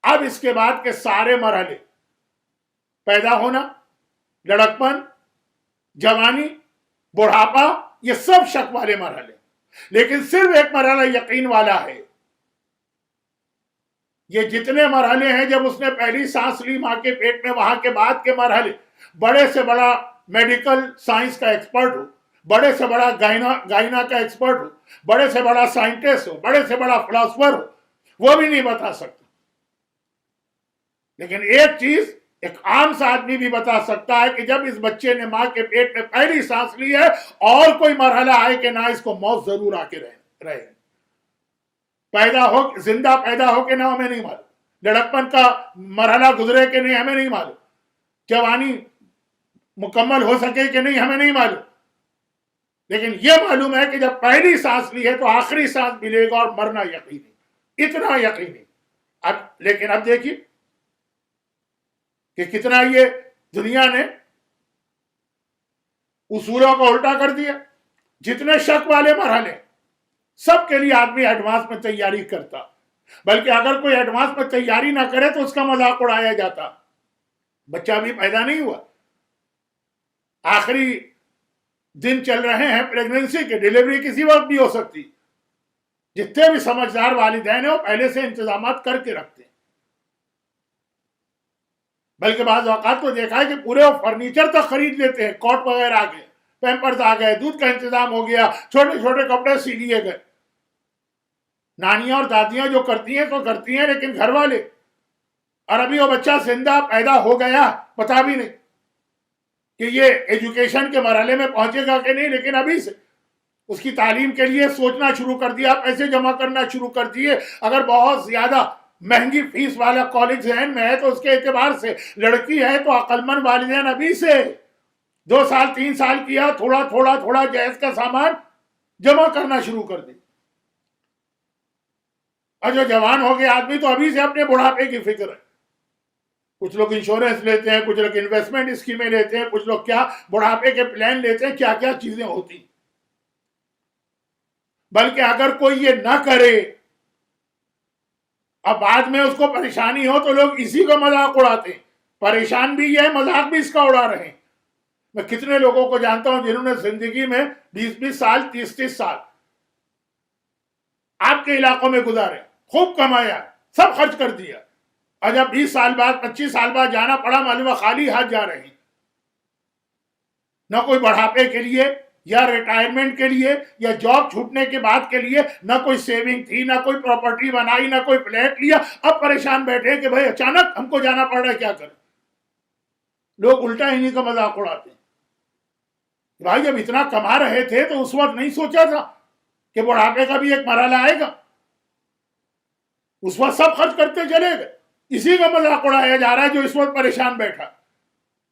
اب اس کے بعد کے سارے مرحلے، پیدا ہونا، لڑکپن، جوانی، بڑھاپا، یہ سب شک والے مرحلے. لیکن صرف ایک مرحلہ یقین والا ہے. یہ جتنے مرحلے ہیں، جب اس نے پہلی سانس لی ماں کے پیٹ میں، وہاں کے بعد کے مرحلے، بڑے سے بڑا میڈیکل سائنس کا ایکسپرٹ ہو، بڑے سے بڑا گائنا کا ایکسپرٹ ہو، بڑے سے بڑا سائنٹسٹ ہو، بڑے سے بڑا فلاسفر ہو، وہ بھی نہیں بتا سکتا. لیکن ایک چیز ایک عام سا آدمی بھی بتا سکتا ہے کہ جب اس بچے نے ماں کے پیٹ میں پہلی سانس لی ہے اور کوئی مرحلہ آئے کہ نہ اس کو موت ضرور آ کے رہے. زندہ پیدا ہو کے نہ ہمیں نہیں معلوم، لڑکپن کا مرحلہ گزرے کہ نہیں ہمیں نہیں معلوم، جوانی مکمل ہو سکے کہ نہیں ہمیں نہیں معلوم، لیکن یہ معلوم ہے کہ جب پہلی سانس لی ہے تو آخری سانس ملے گا اور مرنا یقینی، اتنا یقینی. لیکن اب دیکھیے کہ کتنا یہ دنیا نے اصولوں کو الٹا کر دیا. جتنے شک والے مرحلے سب کے لیے آدمی ایڈوانس میں تیاری کرتا، بلکہ اگر کوئی ایڈوانس میں تیاری نہ کرے تو اس کا مذاق اڑایا جاتا. بچہ بھی پیدا نہیں ہوا، آخری دن چل رہے ہیں پریگننسی کے، ڈیلیوری کسی وقت بھی ہو سکتی. جتنے بھی سمجھدار والدین ہیں وہ پہلے سے انتظامات کر کے رکھتے ہیں، بلکہ بعض اوقات تو دیکھا ہے کہ پورے فرنیچر تک خرید لیتے ہیں. کوٹ وغیرہ آ گئے، پیمپرز آ گئے، دودھ کا انتظام ہو گیا، چھوٹے چھوٹے کپڑے سی لیے گئے. نانیاں اور دادیاں جو کرتی ہیں تو کرتی ہیں، لیکن گھر والے، اور ابھی وہ بچہ زندہ پیدا ہو گیا پتا بھی نہیں کہ یہ ایجوکیشن کے مرحلے میں پہنچے گا کہ نہیں، لیکن ابھی سے اس کی تعلیم کے لیے سوچنا شروع کر دیا، پیسے جمع کرنا شروع کر دیے. اگر بہت زیادہ مہنگی فیس والا کالج ذہن میں ہے تو اس کے اعتبار سے لڑکی ہے تو عقلمند والدین ابھی سے 2 سال 3 سال کیا تھوڑا تھوڑا تھوڑا جہیز کا سامان جمع کرنا شروع کر دی. اور جو جوان ہو گئے آدمی تو ابھی سے اپنے بڑھاپے کی فکر ہے. کچھ لوگ انشورنس لیتے ہیں، کچھ لوگ انویسٹمنٹ اسکیمیں لیتے ہیں، کچھ لوگ کیا بڑھاپے کے پلان لیتے ہیں، کیا کیا چیزیں ہوتی. بلکہ اگر کوئی یہ نہ کرے اب بعد میں اس کو پریشانی ہو تو لوگ اسی کو مذاق اڑاتے ہیں. پریشان بھی یہ ہے، مذاق بھی اس کا اڑا رہے ہیں. میں کتنے لوگوں کو جانتا ہوں جنہوں نے زندگی میں 20 سال 30 سال آپ کے علاقوں میں گزارے، خوب کمایا، سب خرچ کر دیا، اور جب 20 سال بعد 25 سال بعد جانا پڑا معلوم ہے خالی ہاتھ جا رہے ہیں. نہ کوئی بڑھاپے کے لیے یا ریٹائرمنٹ کے لیے یا جاب چھوٹنے کے بعد کے لیے نہ کوئی سیونگ تھی، نہ کوئی پراپرٹی بنائی، نہ کوئی فلیٹ لیا. اب پریشان بیٹھے کہ بھائی اچانک ہم کو جانا پڑ رہا ہے، کیا کریں. لوگ الٹا انہی کا مذاق اڑاتے ہیں. بھائی جب اتنا کما رہے تھے تو اس وقت نہیں سوچا تھا کہ بڑھاپے کا بھی ایک مرحلہ آئے گا. اس وقت سب خرچ کرتے چلے گئے، اسی کا مذاق اڑایا جا رہا ہے جو اس وقت پریشان بیٹھا.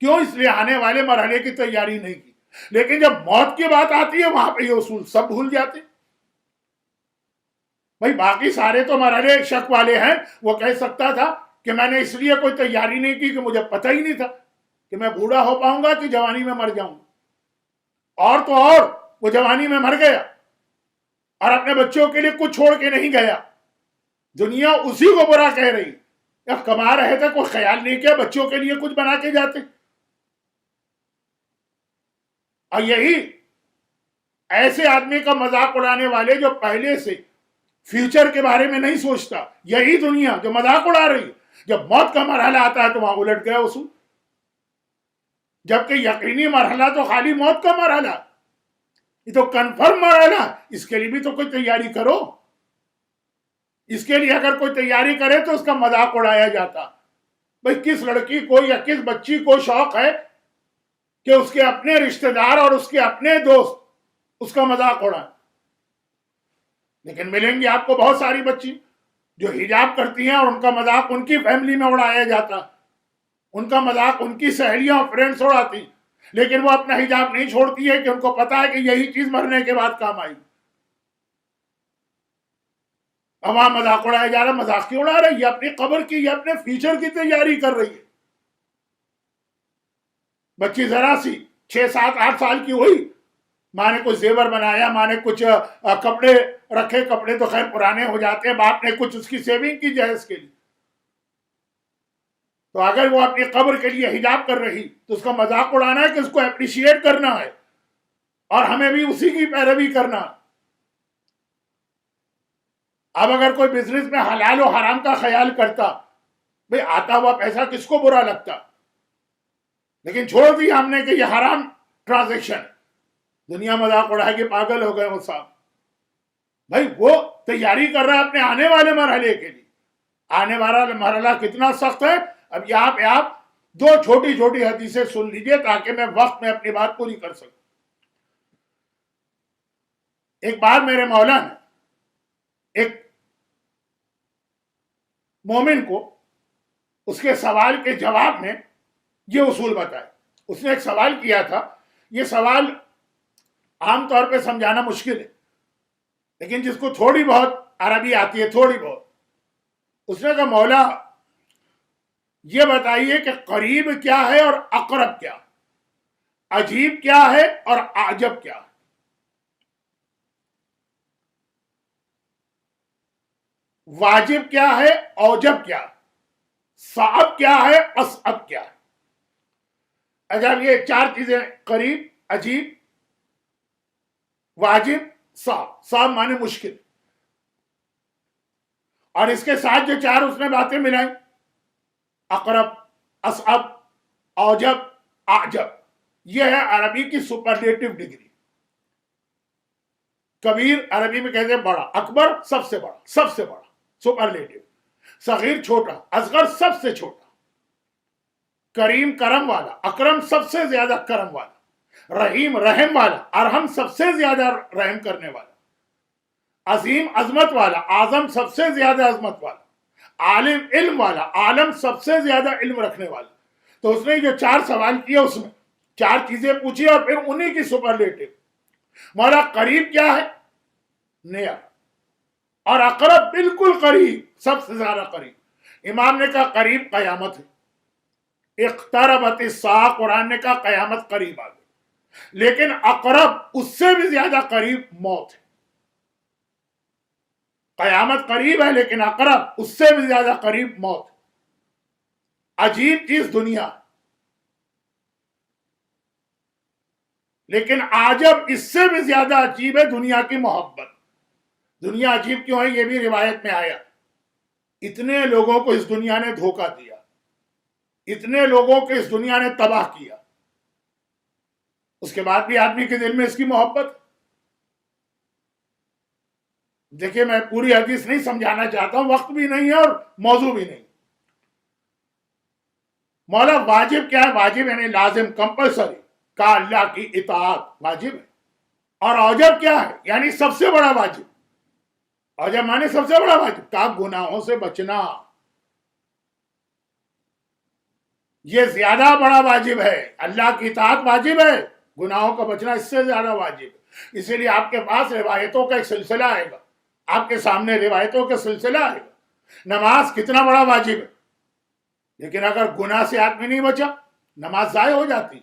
کیوں؟ اس لیے آنے والے مرحلے کی تیاری نہیں کی. لیکن جب موت کی بات آتی ہے وہاں پہ یہ اصول سب بھول جاتے. بھائی باقی سارے تو مرحلے شک والے ہیں. وہ کہہ سکتا تھا کہ میں نے اس لیے کوئی تیاری نہیں کی کہ مجھے پتہ ہی نہیں تھا کہ میں بوڑھا ہو پاؤں گا کہ جوانی میں مر جاؤں. اور تو اور وہ جوانی میں مر گیا اور اپنے بچوں کے لیے کچھ چھوڑ کے نہیں گیا. دنیا اسی کو برا کہہ رہی. جب کما رہے تھے کوئی خیال نہیں کیا بچوں کے لیے کچھ بنا کے جاتے. اور یہی ایسے آدمی کا مذاق اڑانے والے جو پہلے سے فیوچر کے بارے میں نہیں سوچتا، یہی دنیا جو مذاق اڑا رہی. جب موت کا مرحلہ آتا ہے تو وہاں الٹ گیا اصول. جبکہ یقینی مرحلہ تو خالی موت کا مرحلہ، یہ تو کنفرم مرحلہ. اس کے لیے بھی تو کوئی تیاری کرو. اس کے لیے اگر کوئی تیاری کرے تو اس کا مذاق اڑایا جاتا. بھئی کس لڑکی کو یا کس بچی کو شوق ہے کہ اس کے اپنے رشتہ دار اور اس کے اپنے دوست اس کا مذاق اڑائیں. لیکن ملیں گی آپ کو بہت ساری بچی جو حجاب کرتی ہیں اور ان کا مذاق ان کی فیملی میں اڑایا جاتا، ان کا مذاق ان کی سہیلیاں اور فرینڈز اڑاتی، لیکن وہ اپنا حجاب نہیں چھوڑتی ہے کہ ان کو پتا ہے کہ یہی چیز مرنے کے بعد کام آئی. اب وہاں مذاق اڑایا جا رہا. مذاق کیوں اڑا رہی ہے؟ یہ اپنی قبر کی، یہ اپنے فیوچر کی تیاری کر رہی ہے. بچی ذرا سی 6 7 8 سال کی ہوئی، ماں نے کچھ زیور بنایا، ماں نے کچھ کپڑے رکھے، کپڑے تو خیر پرانے ہو جاتے ہیں، باپ نے کچھ اس کی سیونگ کی جہیز کے لیے. تو اگر وہ اپنی قبر کے لیے حجاب کر رہی تو اس کا مذاق اڑانا ہے کہ اس کو اپریشیٹ کرنا ہے اور ہمیں بھی اسی کی پیروی کرنا. اب اگر کوئی بزنس میں حلال و حرام کا خیال کرتا، بھئی آتا ہوا پیسہ کس کو برا لگتا، لیکن چھوڑ دیا ہم نے کہ یہ حرام ٹرانزیکشن. دنیا مذاق اڑائے کہ پاگل ہو گئے وہ صاحب. بھائی وہ تیاری کر رہا ہے اپنے آنے والے مرحلے کے لیے. آنے والا مرحلہ کتنا سخت ہے. اب یہاں پہ آپ دو چھوٹی چھوٹی حدیثیں سن لیجئے تاکہ میں وقت میں اپنی بات پوری کر سکوں. ایک بار میرے مولا نے ایک مومن کو اس کے سوال کے جواب میں یہ اصول بتائے. اس نے ایک سوال کیا تھا. یہ سوال عام طور پہ سمجھانا مشکل ہے، لیکن جس کو تھوڑی بہت عربی آتی ہے، تھوڑی بہت، اس نے کہا مولا یہ بتائیے کہ قریب کیا ہے اور اقرب کیا، عجیب کیا ہے اور عجب کیا ہے. واجب کیا ہے، اوجب کیا ہے، صعب کیا ہے، اصعب کیا ہے. اگر یہ چار چیزیں قریب، عجیب، واجب، صعب. صعب مانے مشکل. اور اس کے ساتھ جو چار اس نے باتیں ملائیں، اقرب، اصعب، اوجب، اعجب، یہ ہے عربی کی سپرلیٹو ڈگری. کبیر عربی میں کہتے ہیں بڑا، اکبر سب سے بڑا، سب سے بڑا، سپرلیٹو. صغیر چھوٹا، اصغر سب سے چھوٹا. کریم کرم والا، اکرم سب سے زیادہ کرم والا، رحیم رحم والا، ارحم سب سے زیادہ رحم کرنے والا، عظیم عظمت والا، اعظم سب سے زیادہ عظمت والا، عالم علم والا، عالم سب سے زیادہ علم رکھنے والا. تو اس نے جو چار سوال کیے اس میں چار چیزیں پوچھی اور پھر انہی کی سپرلیٹو. مولا قریب کیا ہے؟ نیا. اور اقرب بالکل قریب، سب سے زیادہ قریب. امام نے کہا قریب قیامت ہے. اقتربت الساعہ، قرآن نے کہا قیامت قریب آ گئی. لیکن اقرب اس سے بھی زیادہ قریب موت ہے. قیامت قریب ہے لیکن اقرب اس سے بھی زیادہ قریب موت. عجیب چیز دنیا، لیکن عجب اس سے بھی زیادہ عجیب ہے دنیا کی محبت. دنیا عجیب کیوں ہے یہ بھی روایت میں آیا. اتنے لوگوں کو اس دنیا نے دھوکہ دیا، اتنے لوگوں کو اس دنیا نے تباہ کیا، اس کے بعد بھی آدمی کے دل میں اس کی محبت. دیکھیے میں پوری حدیث نہیں سمجھانا چاہتا ہوں، وقت بھی نہیں ہے اور موضوع بھی نہیں. مولا واجب کیا ہے؟ واجب یعنی لازم، کمپلسری، کا اللہ کی اطاعت واجب ہے. اور اوجب کیا ہے؟ یعنی سب سے بڑا واجب. اوجب مانے سب سے بڑا واجب، کا گناہوں سے بچنا. یہ زیادہ بڑا واجب ہے. اللہ کی اطاعت واجب ہے، گناہوں کا بچنا اس سے زیادہ واجب ہے. اسی لیے آپ کے پاس روایتوں کا ایک سلسلہ آئے گا، آپ کے سامنے روایتوں کا سلسلہ آئے گا. نماز کتنا بڑا واجب ہے، لیکن اگر گناہ سے آدمی نہیں بچا نماز ضائع ہو جاتی.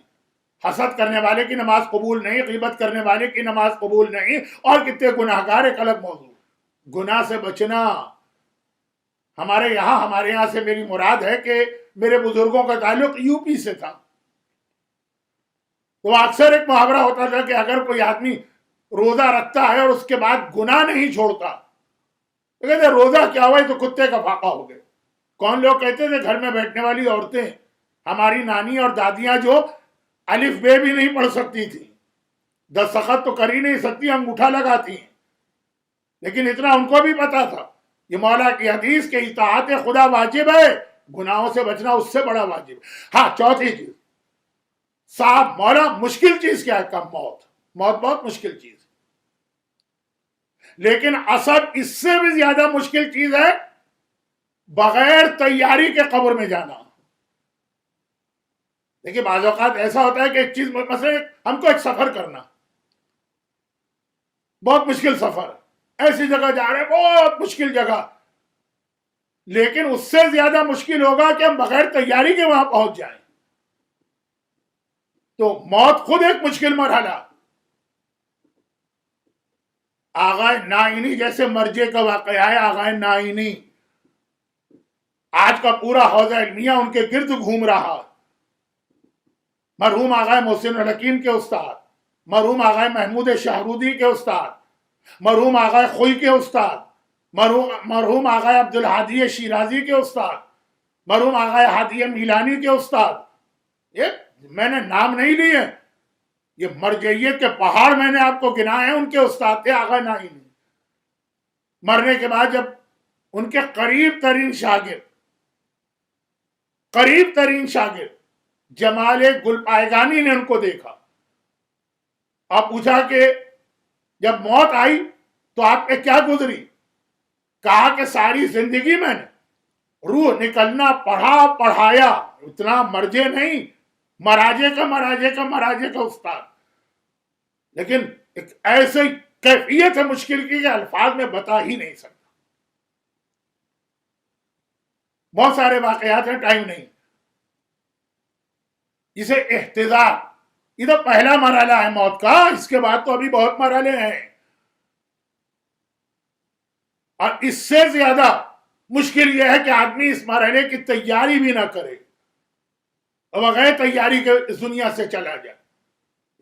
حسد کرنے والے کی نماز قبول نہیں، غیبت کرنے والے کی نماز قبول نہیں، اور کتنے گناہ گار، ایک الگ موضوع. گناہ سے بچنا. ہمارے یہاں سے میری مراد ہے کہ میرے بزرگوں کا تعلق یو پی سے تھا، تو اکثر ایک محاورہ ہوتا تھا کہ اگر کوئی آدمی روزہ رکھتا ہے اور اس کے بعد گناہ نہیں چھوڑتا تو کہتے روزہ کیا ہوا، تو کتے کا فاقہ ہو گئے. کون لوگ کہتے تھے؟ گھر میں بیٹھنے والی عورتیں. ہماری نانی اور دادیاں جو الف بے بھی نہیں پڑھ سکتی تھی، دستخط تو کر ہی نہیں سکتی، انگوٹھا لگاتی ہیں، لیکن اتنا ان کو بھی پتا تھا یہ مولا کی حدیث کے اطاعت خدا واجب ہے، گناہوں سے بچنا اس سے بڑا واجب. ہاں چوتھی چیز، صاحب مولا مشکل چیز کیا ہے؟ کم موت. موت بہت مشکل چیز، لیکن اصل اس سے بھی زیادہ مشکل چیز ہے بغیر تیاری کے قبر میں جانا. دیکھیے بعض اوقات ایسا ہوتا ہے کہ ایک چیز، مثلا ہم کو ایک سفر کرنا، بہت مشکل سفر، ایسی جگہ جا رہے ہیں بہت مشکل جگہ، لیکن اس سے زیادہ مشکل ہوگا کہ ہم بغیر تیاری کے وہاں پہنچ جائیں. تو موت خود ایک مشکل مرحلہ. آغائے نائینی جیسے مرجے کا واقعہ ہے. آغائے نائینی آج کا پورا حوزہ علمیہ ان کے گرد گھوم رہا. مرحوم آغائے محسن الحکیم کے استاد، مرحوم آغائے محمود شاہرودی کے استاد، مرحوم آغائے خوئی کے استاد، مرحوم آغائے عبدالحادی شیرازی کے استاد، مرحوم آغائے ہادی میلانی کے استاد. یہ میں نے نام نہیں لیے، یہ مرجعیت کے پہاڑ میں نے آپ کو گنائے ہیں، ان کے استاد تھے آغا نائین۔ مرنے کے بعد جب ان کے قریب ترین شاگرد جمال گل پائگانی نے ان کو دیکھا، آپ پوچھا کہ جب موت آئی تو آپ پہ کیا گزری؟ کہا کہ ساری زندگی میں نے روح نکلنا پڑھایا، اتنا مرجے نہیں، مراجے کا استاد، لیکن ایک ایسی کیفیت ہے مشکل کی کہ الفاظ میں بتا ہی نہیں سکتا۔ بہت سارے واقعات ہیں، ٹائم نہیں۔ اسے احتضار، یہ تو پہلا مرحلہ ہے موت کا، اس کے بعد تو ابھی بہت مرحلے ہیں، اور اس سے زیادہ مشکل یہ ہے کہ آدمی اس مرحلے کی تیاری بھی نہ کرے اور بغیر تیاری کے اس دنیا سے چلا جائے۔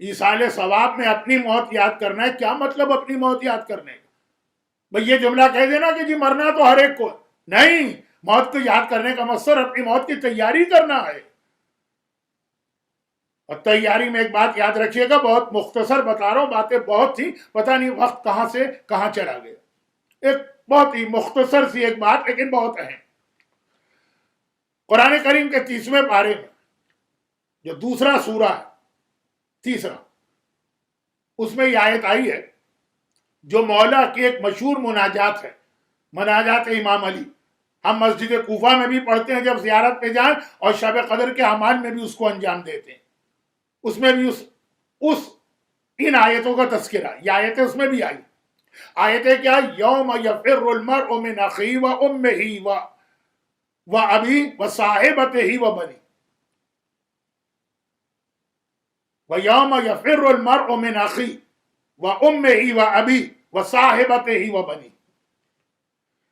ایصال ثواب میں اپنی موت یاد کرنا ہے، کیا مطلب اپنی موت یاد کرنے کا؟ بھئی یہ جملہ کہہ دینا کہ جی مرنا تو ہر ایک کو، نہیں، موت کو یاد کرنے کا مقصد اپنی موت کی تیاری کرنا ہے۔ اور تیاری میں ایک بات یاد رکھیے گا، بہت مختصر بتا رہا ہوں، باتیں بہت تھیں، پتہ نہیں وقت کہاں سے کہاں چلا گیا۔ ایک بہت ہی مختصر سی ایک بات، لیکن بہت اہم۔ قرآن کریم کے 30ویں پارے میں جو دوسرا سورہ ہے، تیسرا، اس میں یہ آیت آئی ہے جو مولا کی ایک مشہور مناجات ہے، مناجات امام علی۔ ہم مسجد کوفہ میں بھی پڑھتے ہیں جب زیارت پہ جائیں، اور شب قدر کے اعمال میں بھی اس کو انجام دیتے ہیں۔ اس میں بھی ان آیتوں کا تذکرہ، یہ آیتیں اس میں بھی آئی۔ آیتیں کیا؟ یوم یفر المرء من اخیہ و امہ و ابی و صاحبتہ و بنی، وَيَوْمَ يَفِرُّ الْمَرْءُ مِنْ أَخِيهِ وَأُمِّهِ وَأَبِيهِ وَصَاحِبَتِهِ وَبَنِيهِ۔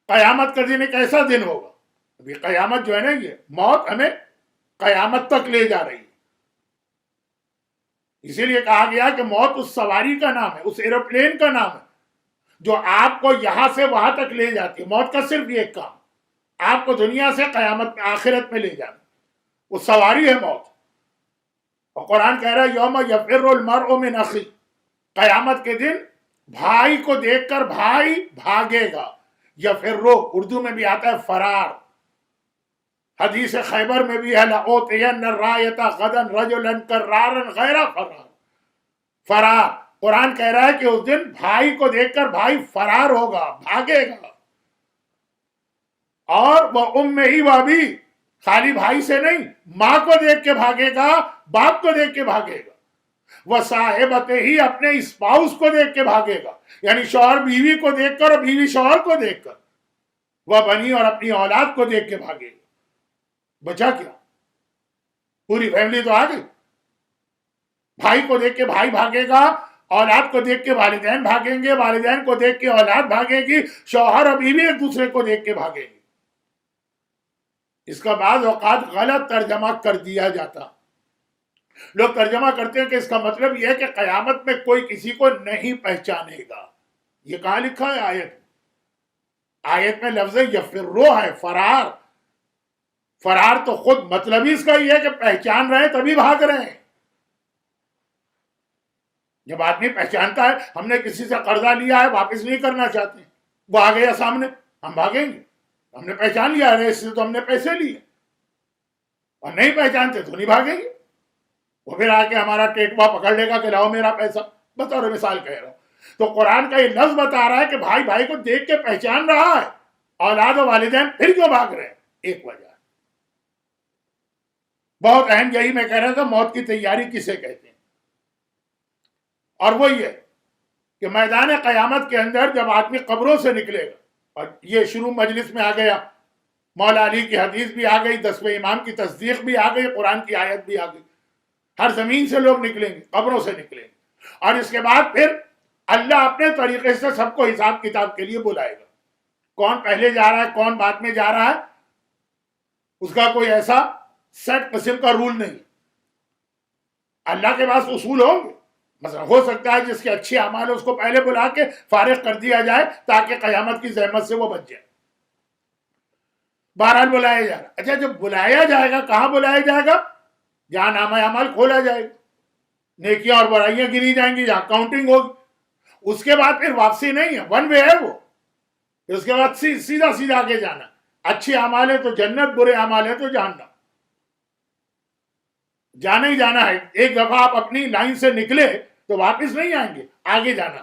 قیامت کا دن ایک ایسا دن ہوگا، ابھی قیامت جو ہے نا، یہ موت ہمیں قیامت تک لے جا رہی ہے، اسی لیے کہا گیا کہ موت اس سواری کا نام ہے، اس ایروپلین کا نام ہے جو آپ کو یہاں سے وہاں تک لے جاتی ہے۔ موت کا صرف ایک کام، آپ کو دنیا سے قیامت میں، آخرت میں لے جانا، وہ سواری ہے موت۔ اور قرآن کہہ رہا ہے یوم یفر المرء من اخی، قیامت کے دن بھائی کو دیکھ کر بھائی بھاگے گا۔ یفرو اردو میں بھی آتا ہے فرار، حدیث خیبر میں بھی ہے لأوتین الرایۃ غدا رجلا کرارا غیر فرار، فرار۔ قرآن کہہ رہا ہے کہ اس دن بھائی کو دیکھ کر بھائی فرار ہوگا، بھاگے گا۔ اور وہ امہ و ابی، خالی بھائی سے نہیں، ماں کو دیکھ کے بھاگے گا، باپ کو دیکھ کے بھاگے گا۔ وہ صاحبتہ ہی، اپنے اسپاؤس کو دیکھ کے بھاگے گا، یعنی شوہر بیوی کو دیکھ کر اور بیوی شوہر کو دیکھ کر، وہ بنی، اور اپنی اولاد کو دیکھ کے بھاگے گا۔ بچا کیا؟ پوری فیملی تو آ گئی۔ بھائی کو دیکھ کے بھائی بھاگے گا، اولاد کو دیکھ کے والدین بھاگیں گے، والدین کو دیکھ کے اولاد بھاگے گی، شوہر اور بیوی ایک دوسرے کو دیکھ کے بھاگیں گے۔ اس کا بعض اوقات غلط ترجمہ کر دیا جاتا، لوگ ترجمہ کرتے ہیں کہ اس کا مطلب یہ ہے کہ قیامت میں کوئی کسی کو نہیں پہچانے گا۔ یہ کہاں لکھا ہے آیت؟ آیت میں لفظ یفرو ہے، فرار۔ فرار تو خود مطلب ہی اس کا یہ ہے کہ پہچان رہے ہیں تبھی بھاگ رہے ہیں۔ جب آدمی پہچانتا ہے، ہم نے کسی سے قرضہ لیا ہے، واپس نہیں کرنا چاہتے، وہ آ گیا سامنے، ہم بھاگیں گے؟ ہم نے پہچان لیا ہے، اس سے تو ہم نے پیسے لیے، اور نہیں پہچانتے تو نہیں بھاگیں گے۔ وہ پھر آ کے ہمارا ٹیٹوا پکڑ لے گا کہ لاؤ میرا پیسہ، بطور مثال کہہ رہا ہوں۔ تو قرآن کا یہ لفظ بتا رہا ہے کہ بھائی بھائی کو دیکھ کے پہچان رہا ہے، اولاد و والدین پھر کیوں بھاگ رہے ہیں؟ ایک وجہ ہے، بہت اہم، یہی میں کہہ رہا تھا، موت کی تیاری کسے کہتے ہیں؟ اور وہ یہ کہ میدان قیامت کے اندر جب آدمی قبروں سے نکلے گا، اور یہ شروع مجلس میں آ گیا، مولا علی کی حدیث بھی آ گئی، 10ویں امام کی تصدیق بھی آ گئی، قرآن کی آیت بھی آ گئی، ہر زمین سے لوگ نکلیں گے، قبروں سے نکلیں گے، اور اس کے بعد پھر اللہ اپنے طریقے سے سب کو حساب کتاب کے لیے بلائے گا۔ کون پہلے جا رہا ہے، کون بعد میں جا رہا ہے، اس کا کوئی ایسا سیٹ قسم کا رول نہیں۔ اللہ کے پاس اصول ہوں گے، مثلا ہو سکتا ہے جس کے اچھے اعمال اس کو پہلے بلا کے فارغ کر دیا جائے تاکہ قیامت کی زحمت سے وہ بچ جائے۔ بہرحال بلایا جائے گا۔ اچھا، جب بلایا جائے گا، کہاں بلایا جائے گا؟ جہاں نامہ اعمال کھولا جائے گا۔ نیکیاں اور برائیاں گنی جائیں گی، جہاں کاؤنٹنگ ہوگی، اس کے بعد پھر واپسی نہیں ہے، ون وے ہے وہ، پھر اس کے بعد سیدھا سیدھا آگے جانا، اچھے اعمال ہے تو جنت، برے اعمال ہے تو جہنم، جانا ہی جانا ہے۔ ایک دفعہ آپ اپنی لائن سے نکلے تو واپس نہیں آئیں گے، آگے جانا،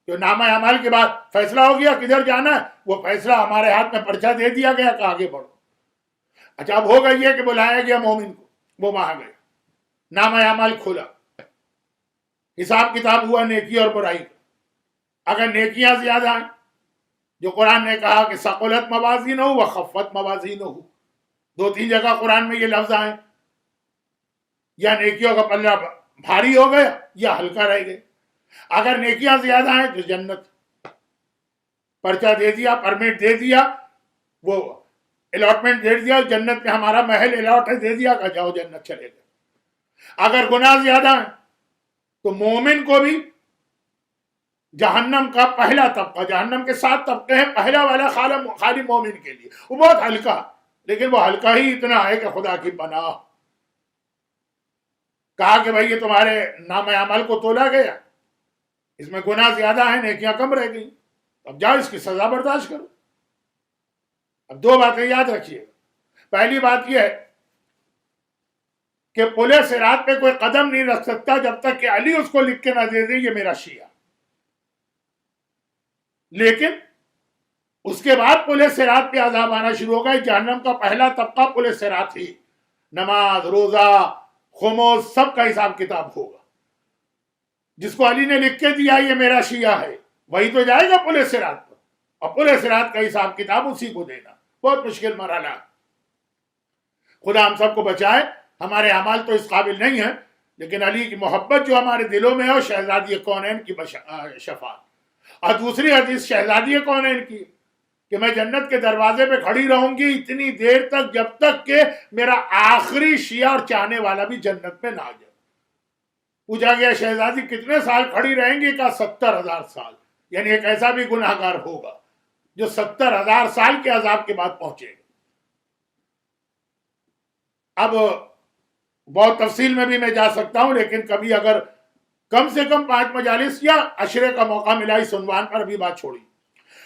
تو نامہ اعمال کے بعد فیصلہ ہو گیا کدھر جانا ہے، وہ فیصلہ ہمارے ہاتھ میں پرچہ دے دیا گیا کہ آگے بڑھو۔ اچھا اب ہو گئی ہے کہ بلایا گیا مومن کو، وہ وہاں گئے، نامہ اعمال کھولا، حساب کتاب ہوا نیکی اور برائی کا۔ اگر نیکیاں زیادہ ہیں، جو قرآن نے کہا کہ ثقلت موازینہ و خفت موازینہ، دو تین جگہ قرآن میں یہ لفظ آئے، یا نیکیوں کا پلہ بھاری ہو گیا یا ہلکا رہ گئے۔ اگر نیکیاں زیادہ ہیں تو جنت، پرچہ دے دیا، پرمٹ دے دیا، وہ الاٹمنٹ دے دیا، جنت میں ہمارا محل الاٹ ہے، دے دیا کہ جاؤ جنت چلے گئے۔ اگر گناہ زیادہ ہیں تو مومن کو بھی جہنم کا پہلا طبقہ، جہنم کے 7 طبقے ہیں، پہلا والا خالی مومن کے لیے، وہ بہت ہلکا، لیکن وہ ہلکا ہی اتنا ہے کہ خدا کی پناہ۔ کہا کہ بھائی یہ تمہارے نام اعمال کو تولا گیا، اس میں گناہ زیادہ ہیں، نیکیاں کم رہ گئی، اب جاؤ اس کی سزا برداشت کرو۔ اب 2 باتیں یاد رکھیے، پہلی بات یہ ہے کہ پلے صراط پہ کوئی قدم نہیں رکھ سکتا جب تک کہ علی اس کو لکھ کے نہ دے دے یہ میرا شیعہ، لیکن اس کے بعد پلے صراط پہ عذاب آنا شروع ہوگا۔ جہنم کا پہلا طبقہ پلے صراط ہی، نماز، روزہ، خمس، سب کا حساب کتاب ہوگا۔ جس کو علی نے لکھ کے دیا یہ میرا شیعہ ہے، وہی تو جائے گا پلے صراط پر، اور پلے صراط کا حساب کتاب اسی کو دینا، بہت مشکل مرحلہ۔ خدا ہم سب کو بچائے، ہمارے اعمال تو اس قابل نہیں ہیں، لیکن علی کی محبت جو ہمارے دلوں میں ہے، وہ شہزادی کونین کی شفاعت۔ اور دوسری حدیث شہزادی کونین کی، کہ میں جنت کے دروازے پہ کھڑی رہوں گی اتنی دیر تک جب تک کہ میرا آخری شیعہ اور چاہنے والا بھی جنت میں نہ آ جائے۔ پوچھا گیا شہزادی کتنے سال کھڑی رہیں گی؟ کہا 70,000 سال، یعنی ایک ایسا بھی گناہ گار ہوگا جو 70,000 سال کے عذاب کے بعد پہنچے گا۔ اب بہت تفصیل میں بھی میں جا سکتا ہوں، لیکن کبھی اگر کم سے کم 5 مجالس یا عشرے کا موقع ملا اس عنوان پر بھی بات چھوڑی۔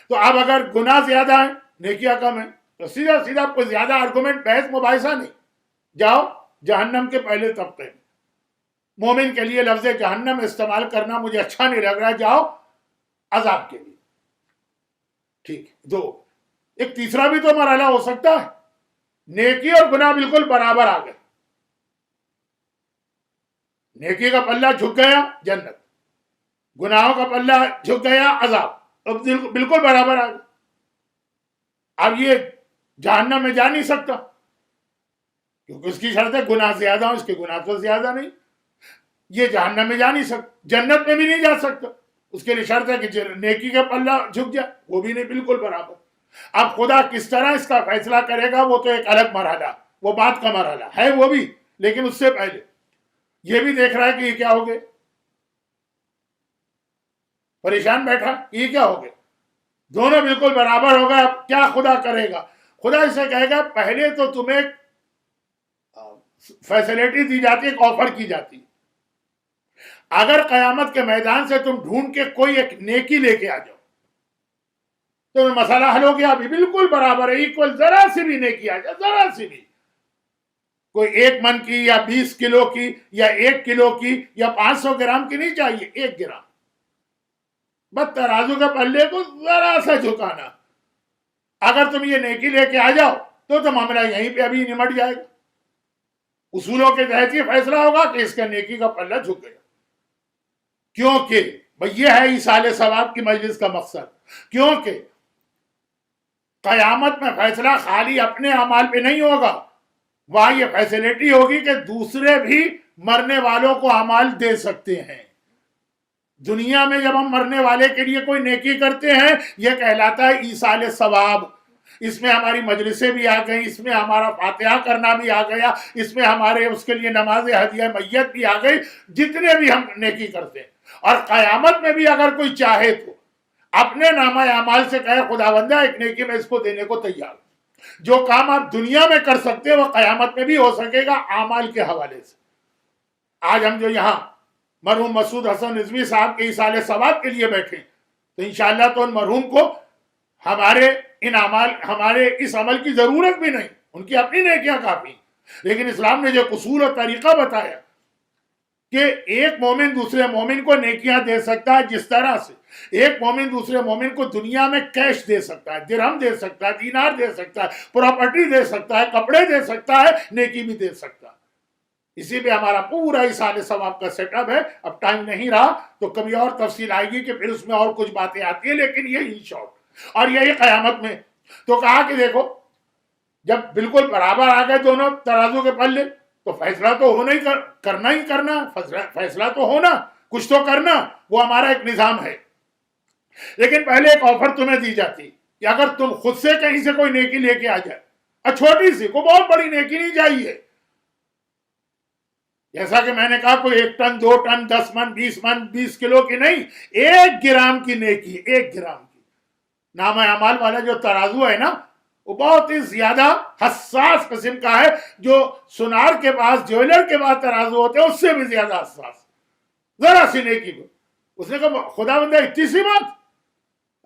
تو اب اگر گناہ زیادہ ہیں، نیکیاں کم ہیں، تو سیدھا سیدھا کوئی زیادہ آرگومنٹ، بحث مباحثہ نہیں، جاؤ جہنم کے پہلے طبقے میں۔ مومن کے لیے لفظ جہنم استعمال کرنا مجھے اچھا نہیں لگ رہا، جاؤ عذاب کے لیے، ٹھیک۔ 2، ایک تیسرا بھی تو مرحلہ ہو سکتا ہے، نیکی اور گناہ بالکل برابر آ گئے، نیکی کا پلہ جھک گیا جنت، گناہوں کا پلہ جھک گیا عذاب، اب بالکل برابر آ گئے۔ اب یہ جہنم میں جا نہیں سکتا کیونکہ اس کی شرط ہے گناہ زیادہ ہوں، اس کے گناہ تو زیادہ نہیں، یہ جہنم میں جا نہیں سکتا، جنت میں بھی نہیں جا سکتا، اس کے لیے شرط ہے کہ نیکی کا پلہ جھک جائے، وہ بھی نہیں، بالکل برابر۔ اب خدا کس طرح اس کا فیصلہ کرے گا وہ تو ایک الگ مرحلہ، وہ بات کا مرحلہ ہے وہ بھی، لیکن اس سے پہلے یہ بھی دیکھ رہا ہے کہ یہ کیا ہو گئے، پریشان بیٹھا یہ کیا ہو گئے، دونوں بالکل برابر ہو گئے، اب کیا خدا کرے گا؟ خدا اسے کہے گا پہلے تو تمہیں فیسلٹی دی جاتی ہے، ایک آفر کی جاتی ہے، اگر قیامت کے میدان سے تم ڈھونڈ کے کوئی ایک نیکی لے کے آ جاؤ تو مسئلہ حل ہو گیا، ابھی بالکل برابر ہے، ایکول، ذرا سی بھی نیکی آ جائے، ذرا سی بھی، کوئی 1 من کی یا 20 کلو کی یا 1 کلو کی یا 500 گرام کی نہیں چاہیے، 1 گرام، بس ترازو کے پلے کو ذرا سا جھکانا، اگر تم یہ نیکی لے کے آ جاؤ تو معاملہ یہیں پہ ابھی نمٹ جائے گا، اصولوں کے تحت یہ فیصلہ ہوگا کہ اس کا نیکی کا پلہ جھک گیا، کیونکہ بھئی یہ ہے ایصال ثواب کی مجلس کا مقصد، کیونکہ قیامت میں فیصلہ خالی اپنے اعمال پہ نہیں ہوگا، وہاں یہ فیسلٹی ہوگی کہ دوسرے بھی مرنے والوں کو اعمال دے سکتے ہیں۔ دنیا میں جب ہم مرنے والے کے لیے کوئی نیکی کرتے ہیں یہ کہلاتا ہے ایصال ثواب، اس میں ہماری مجلسیں بھی آ گئیں، اس میں ہمارا فاتحہ کرنا بھی آ گیا، اس میں ہمارے اس کے لیے نماز ہدیہ میت بھی آ گئی، جتنے بھی ہم نیکی کرتے ہیں۔ اور قیامت میں بھی اگر کوئی چاہے تو اپنے نامہ اعمال سے کہے خداوندہ ایک نیکی میں اس کو دینے کو تیار ہوں، جو کام آپ دنیا میں کر سکتے ہیں وہ قیامت میں بھی ہو سکے گا اعمال کے حوالے سے۔ آج ہم جو یہاں مرحوم مسعود حسن رضوی صاحب کے ایصال ثواب کے لیے بیٹھیں تو انشاءاللہ تو ان مرحوم کو ہمارے اس عمل کی ضرورت بھی نہیں، ان کی اپنی نیکیاں کافی. لیکن اسلام نے جو اصول اور طریقہ بتایا کہ ایک مومن دوسرے مومن کو نیکیاں دے سکتا ہے، جس طرح سے ایک مومن دوسرے مومن کو دنیا میں کیش دے سکتا ہے، درہم دے سکتا ہے، دینار دے سکتا ہے، پراپرٹی دے سکتا ہے، کپڑے دے سکتا ہے، نیکی بھی دے سکتا ہے. اسی پہ ہمارا پورا ایصال ثواب کا سیٹ اپ ہے. اب ٹائم نہیں رہا تو کبھی اور تفصیل آئے گی کہ پھر اس میں اور کچھ باتیں آتی ہیں، لیکن یہ ان شارٹ. اور یہی قیامت میں تو کہا کہ دیکھو جب بالکل برابر آ گئے دونوں ترازو کے پلے تو فیصلہ تو ہونا ہی کرنا، فیصلہ تو ہونا، کچھ تو کرنا، وہ ہمارا ایک نظام ہے. لیکن پہلے ایک آفر تمہیں دی جاتی کہ اگر تم خود سے کہیں سے کوئی نیکی لے کے آ جائے، اور چھوٹی سی، کوئی بہت بڑی نیکی نہیں چاہیے، جیسا کہ میں نے کہا کوئی 1 ٹن 2 ٹن 10 من 20 من 20 کلو کی نہیں، 1 گرام کی نیکی، 1 گرام کی. نامہ اعمال والا جو ترازو ہے نا وہ بہت ہی زیادہ حساس قسم کا ہے، جو سونار کے پاس جویلر کے پاس ترازو ہوتے ہیں اس سے بھی زیادہ حساس. ذرا سی نیکی کو اس نے کہا خدا بندہ اتنی سی بات،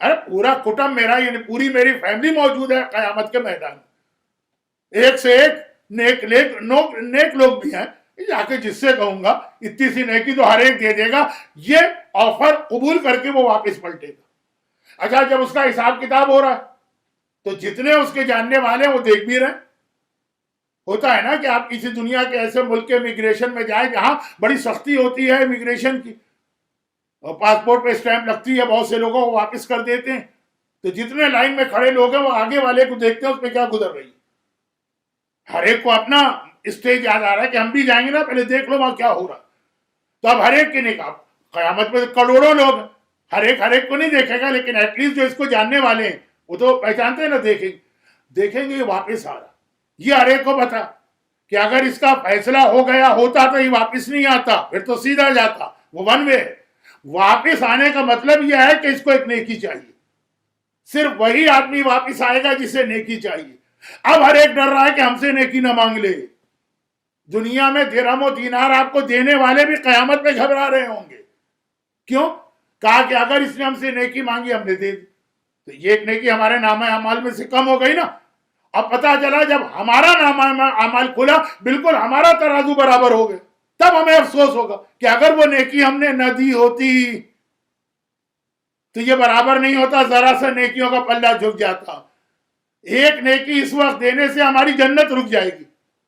ارے پورا کٹم میرا، یعنی پوری میری فیملی موجود ہے قیامت کے میدان میں، ایک سے ایک نیک لوگ بھی ہیں، جا کے جس سے کہوں گا اتنی سی نیکی تو ہر ایک دے دے گا، یہ آفر قبول کر کے وہ واپس پلٹے گا. اچھا جب اس کا حساب کتاب ہو رہا ہے تو جتنے اس کے جاننے والے ہیں وہ دیکھ بھی رہے. ہوتا ہے نا کہ آپ کسی دنیا کے ایسے ملک کے امیگریشن میں جائیں جہاں بڑی سختی ہوتی ہے امیگریشن کی، اور پاسپورٹ پہ اسٹیمپ لگتی ہے، بہت سے لوگوں کو واپس کر دیتے ہیں، تو جتنے لائن میں کھڑے لوگ ہیں وہ آگے والے کو دیکھتے ہیں اس پہ کیا گزر رہی ہے. ہر ایک کو اپنا اسٹیج یاد آ رہا ہے کہ ہم بھی جائیں گے نا، پہلے دیکھ لو وہاں کیا ہو رہا. تو اب ہر ایک کی نکاح، قیامت میں کروڑوں لوگ ہیں، ہر ایک کو نہیں دیکھے گا، لیکن ایٹ لیسٹ جو اس کو جاننے والے ہیں وہ تو پہچانتے ہیں نا، دیکھیں گے یہ واپس آ رہا. یہ ہر ایک کو پتا کہ اگر اس کا فیصلہ ہو گیا ہوتا تو یہ واپس نہیں آتا، پھر تو سیدھا جاتا، وہ ون وے ہے. واپس آنے کا مطلب یہ ہے کہ اس کو ایک نیکی چاہیے، صرف وہی آدمی واپس آئے گا جسے نیکی چاہیے. اب ہر ایک ڈر رہا ہے کہ ہم سے نیکی نہ مانگ لے. دنیا میں درہم و دینار آپ کو دینے والے بھی قیامت میں گھبرا رہے ہوں گے. کیوں؟ کہا کہ اگر اس نے ہم سے نیکی مانگی ہم نے دے دی تو یہ ایک نیکی ہمارے نامہ اعمال میں سے کم ہو گئی نا. اب پتا چلا جب ہمارا نامہ اعمال کھلا بالکل ہمارا ترازو برابر ہو گئے، تب ہمیں افسوس ہوگا کہ اگر وہ نیکی ہم نے نہ دی ہوتی تو یہ برابر نہیں ہوتا، ذرا سا نیکیوں کا پلہ جھک جاتا. ایک نیکی اس وقت دینے سے ہماری جنت رک جائے گی.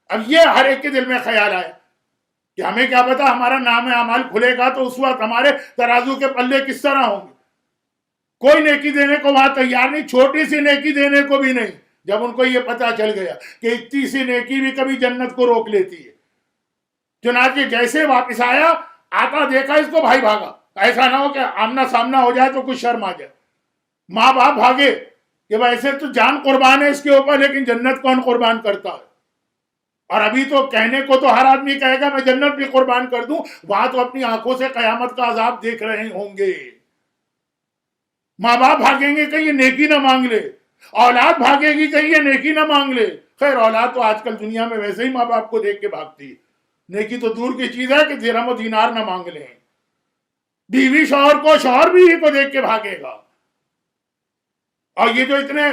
اب یہ ہر ایک کے دل میں خیال آیا کہ ہمیں کیا پتا ہمارا نام اعمال کھلے گا تو اس وقت ہمارے ترازو کے پلے کس طرح ہوں گے. کوئی نیکی دینے کو وہاں تیار نہیں، چھوٹی سی نیکی دینے کو بھی نہیں. جب ان کو یہ پتا چل گیا کہ اتنی سی نیکی بھی کبھی جنت کو روک لیتی ہے، چنانچہ جیسے واپس آتا دیکھا اس کو بھائی بھاگا. ایسا نہ ہو کہ آمنا سامنا ہو جائے تو کچھ شرم آ جائے، ماں باپ بھاگے کہ ویسے تو جان قربان ہے اس کے اوپر، لیکن جنت کون قربان کرتا ہے. اور ابھی تو کہنے کو تو ہر آدمی کہے گا میں جنت بھی قربان کر دوں، وہاں تو اپنی آنکھوں سے قیامت کا عذاب دیکھ رہے ہوں گے. ماں باپ بھاگیں گے کہ یہ نیکی نہ مانگ لے، اولاد بھاگے گی کہ یہ نیکی نہ مانگ لے. خیر اولاد تو آج کل دنیا میں ویسے ہی ماں باپ کو دیکھ کے بھاگتی ہے، نیکی تو دور کی چیز ہے کہ درہم و دینار نہ مانگ لیں. بیوی شوہر بیوی کو دیکھ کے بھاگے گا. اور یہ جو اتنے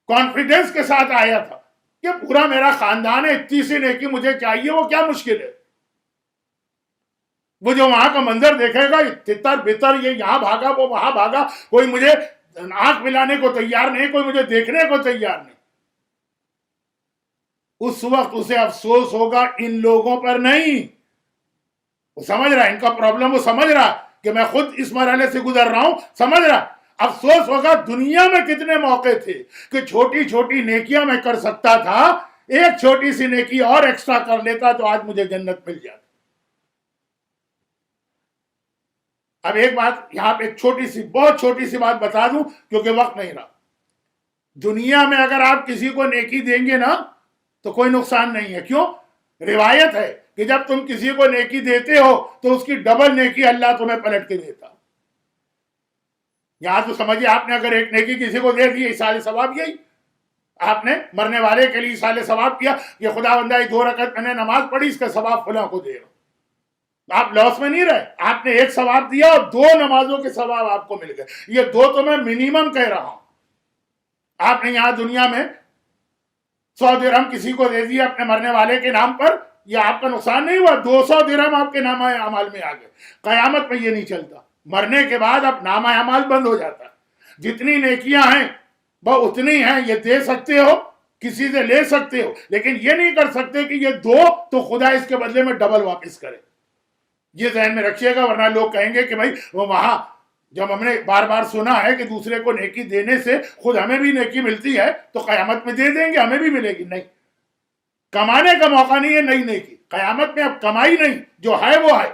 کانفیڈنس کے ساتھ آیا تھا کہ پورا میرا خاندان ہے، اتنی سی نیکی مجھے چاہیے، وہ کیا مشکل ہے. وہ جو وہاں کا منظر دیکھے گا تتر بتر، یہ یہاں بھاگا وہ وہاں بھاگا، کوئی مجھے آنکھ ملانے کو تیار نہیں، کوئی مجھے دیکھنے کو تیار نہیں. اس وقت اسے افسوس ہوگا ان لوگوں پر نہیں. وہ سمجھ رہا ہے ان کا پرابلم، وہ سمجھ رہا کہ میں خود اس مرحلے سے گزر رہا ہوں، سمجھ رہا. افسوس ہوگا دنیا میں کتنے موقع تھے کہ چھوٹی چھوٹی نیکیاں میں کر سکتا تھا، ایک چھوٹی سی نیکی اور ایکسٹرا کر لیتا تو آج مجھے جنت مل جاتی. اب ایک بات یہاں پہ بہت چھوٹی سی بات بتا دوں کیونکہ وقت نہیں رہا. دنیا میں اگر آپ کسی کو نیکی دیں گے نا تو کوئی نقصان نہیں ہے. کیوں؟ روایت ہے کہ جب تم کسی کو نیکی دیتے ہو تو اس کی ڈبل نیکی اللہ تمہیں پلٹ کے دیتا. یہاں تو سمجھیے آپ نے اگر ایک نیکی کسی کو دے دی، ایصال ثواب یہی آپ نے مرنے والے کے لیے ایصال ثواب کیا کہ خدا بندہ 2 رکعت میں نے نماز پڑھی، اس کا ثواب فلاں کو دے رہا. آپ لاس میں نہیں رہے، آپ نے ایک ثواب دیا اور 2 نمازوں کے ثواب آپ کو مل گئے. یہ 2 تو میں منیمم کہہ رہا ہوں. آپ نے یہاں دنیا میں 100 درہم کسی کو دے دیا اپنے مرنے والے کے نام پر، یہ آپ کا نقصان نہیں ہوا، 200 درہم آپ کے نامہ اعمال میں آ گئے. قیامت میں یہ نہیں چلتا. مرنے کے بعد اب نامہ اعمال بند ہو جاتا ہے. جتنی نیکیاں ہیں وہ اتنی ہیں، یہ دے سکتے ہو، کسی سے لے سکتے ہو، لیکن یہ نہیں کر سکتے کہ یہ دو تو خدا اس کے بدلے میں ڈبل واپس کرے. یہ ذہن میں رکھیے گا، ورنہ لوگ کہیں گے کہ بھائی وہ وہاں جب ہم نے بار بار سنا ہے کہ دوسرے کو نیکی دینے سے خود ہمیں بھی نیکی ملتی ہے تو قیامت میں دے دیں گے، ہمیں بھی ملے گی. نہیں، کمانے کا موقع نہیں ہے نئی نیکی. قیامت میں اب کمائی نہیں، جو ہے وہ ہے.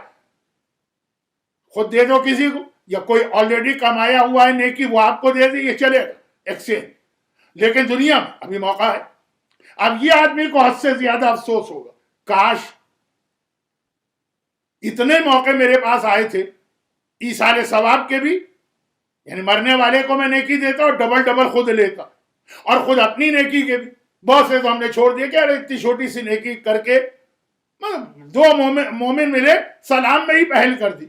خود دے دو کسی کو، یا کوئی آلریڈی کمایا ہوا ہے نیکی وہ آپ کو دے دے، یہ چلے گا ایکسچینج. لیکن دنیا میں ابھی موقع ہے. اب یہ آدمی کو حد سے زیادہ افسوس ہوگا، کاش اتنے موقع میرے پاس آئے تھے ایصال ثواب کے بھی، یعنی مرنے والے کو میں نیکی دیتا اور ڈبل ڈبل خود لیتا، اور خود اپنی نیکی کے بھی. بہت سے تو ہم نے چھوڑ دیا کہ اتنی چھوٹی سی نیکی کر کے 2 مومن ملے، سلام میں ہی پہل کر دی.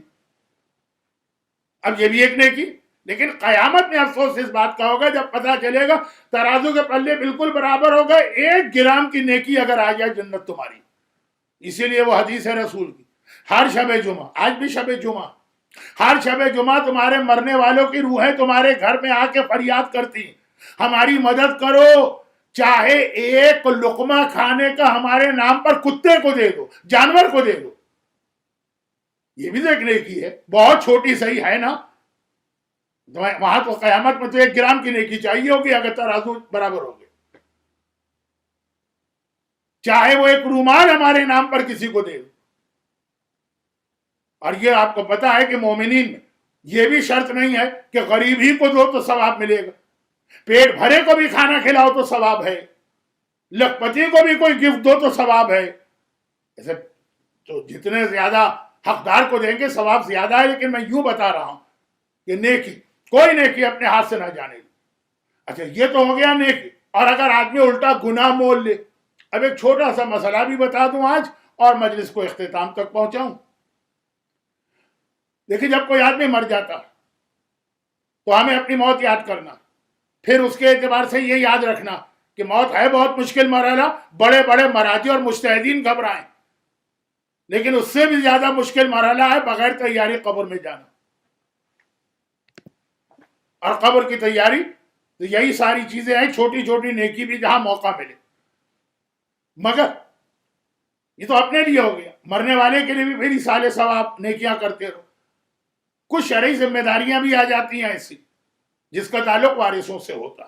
اب یہ بھی ایک نیکی. لیکن قیامت میں افسوس اس بات کا ہوگا جب پتہ چلے گا ترازو کے پلے بالکل برابر ہوگا، 1 گرام کی نیکی اگر آ جائے جنت تمہاری. اسی لیے وہ حدیث ہے رسول کی، ہر شب جمعہ، آج بھی شب جمعہ، ہر شب جمعہ تمہارے مرنے والوں کی روحیں تمہارے گھر میں آ کے فریاد کرتی ہیں، ہماری مدد کرو، چاہے 1 لقمہ کھانے کا ہمارے نام پر کتے کو دے دو، جانور کو دے دو. یہ بھی دیکھنے کی ہے، بہت چھوٹی صحیح ہے نا. وہاں تو قیامت میں تو 1 گرام کی نیکی چاہیے ہوگی اگر ترازو برابر ہوگے. چاہے وہ 1 رومال ہمارے نام پر کسی کو دے دو. اور یہ آپ کو پتا ہے کہ مومنین میں یہ بھی شرط نہیں ہے کہ غریب ہی کو دو تو ثواب ملے گا، پیٹ بھرے کو بھی کھانا کھلاؤ تو ثواب ہے، لکھپتی کو بھی کوئی گفٹ دو تو ثواب ہے. ایسے تو جتنے زیادہ حقدار کو دیں گے ثواب زیادہ ہے. لیکن میں یوں بتا رہا ہوں کہ نیکی، کوئی نیکی اپنے ہاتھ سے نہ جانے. اچھا یہ تو ہو گیا نیکی. اور اگر آدمی الٹا گناہ مول لے، اب ایک چھوٹا سا مسئلہ بھی بتا دوں آج اور مجلس کو اختتام تک پہنچاؤں. دیکھیں جب کوئی آدمی مر جاتا تو ہمیں اپنی موت یاد کرنا، پھر اس کے اعتبار سے یہ یاد رکھنا کہ موت ہے بہت مشکل مرحلہ، بڑے بڑے مراجع اور مجتہدین گھبرائیں، لیکن اس سے بھی زیادہ مشکل مرحلہ ہے بغیر تیاری قبر میں جانا. اور قبر کی تیاری تو یہی ساری چیزیں ہیں، چھوٹی چھوٹی نیکی بھی جہاں موقع ملے. مگر یہ تو اپنے لیے ہو گیا، مرنے والے کے لیے بھی پھر ایصال ثواب نیکیاں کرتے رہو. کچھ شرعی ذمہ داریاں بھی آ جاتی ہیں ایسی جس کا تعلق وارثوں سے ہوتا.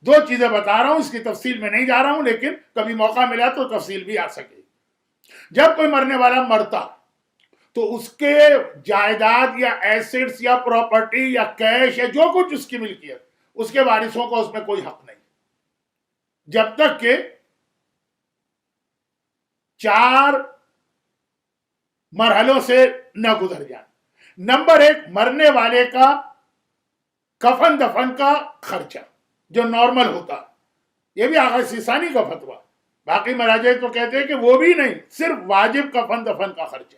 2 چیزیں بتا رہا ہوں، اس کی تفصیل میں نہیں جا رہا ہوں، لیکن کبھی موقع ملا تو تفصیل بھی آ سکے. جب کوئی مرنے والا مرتا تو اس کے جائیداد یا ایسٹس یا پراپرٹی یا کیش یا جو کچھ اس کی ملکیت، اس کے وارثوں کو اس میں کوئی حق نہیں، جب تک کہ 4 مرحلوں سے نہ گزر جائے. نمبر 1، مرنے والے کا کفن دفن کا خرچہ جو نارمل ہوتا، یہ بھی آغا سیستانی کا فتویٰ. باقی مراجع تو کہتے ہیں کہ وہ بھی نہیں، صرف واجب کفن دفن کا خرچہ.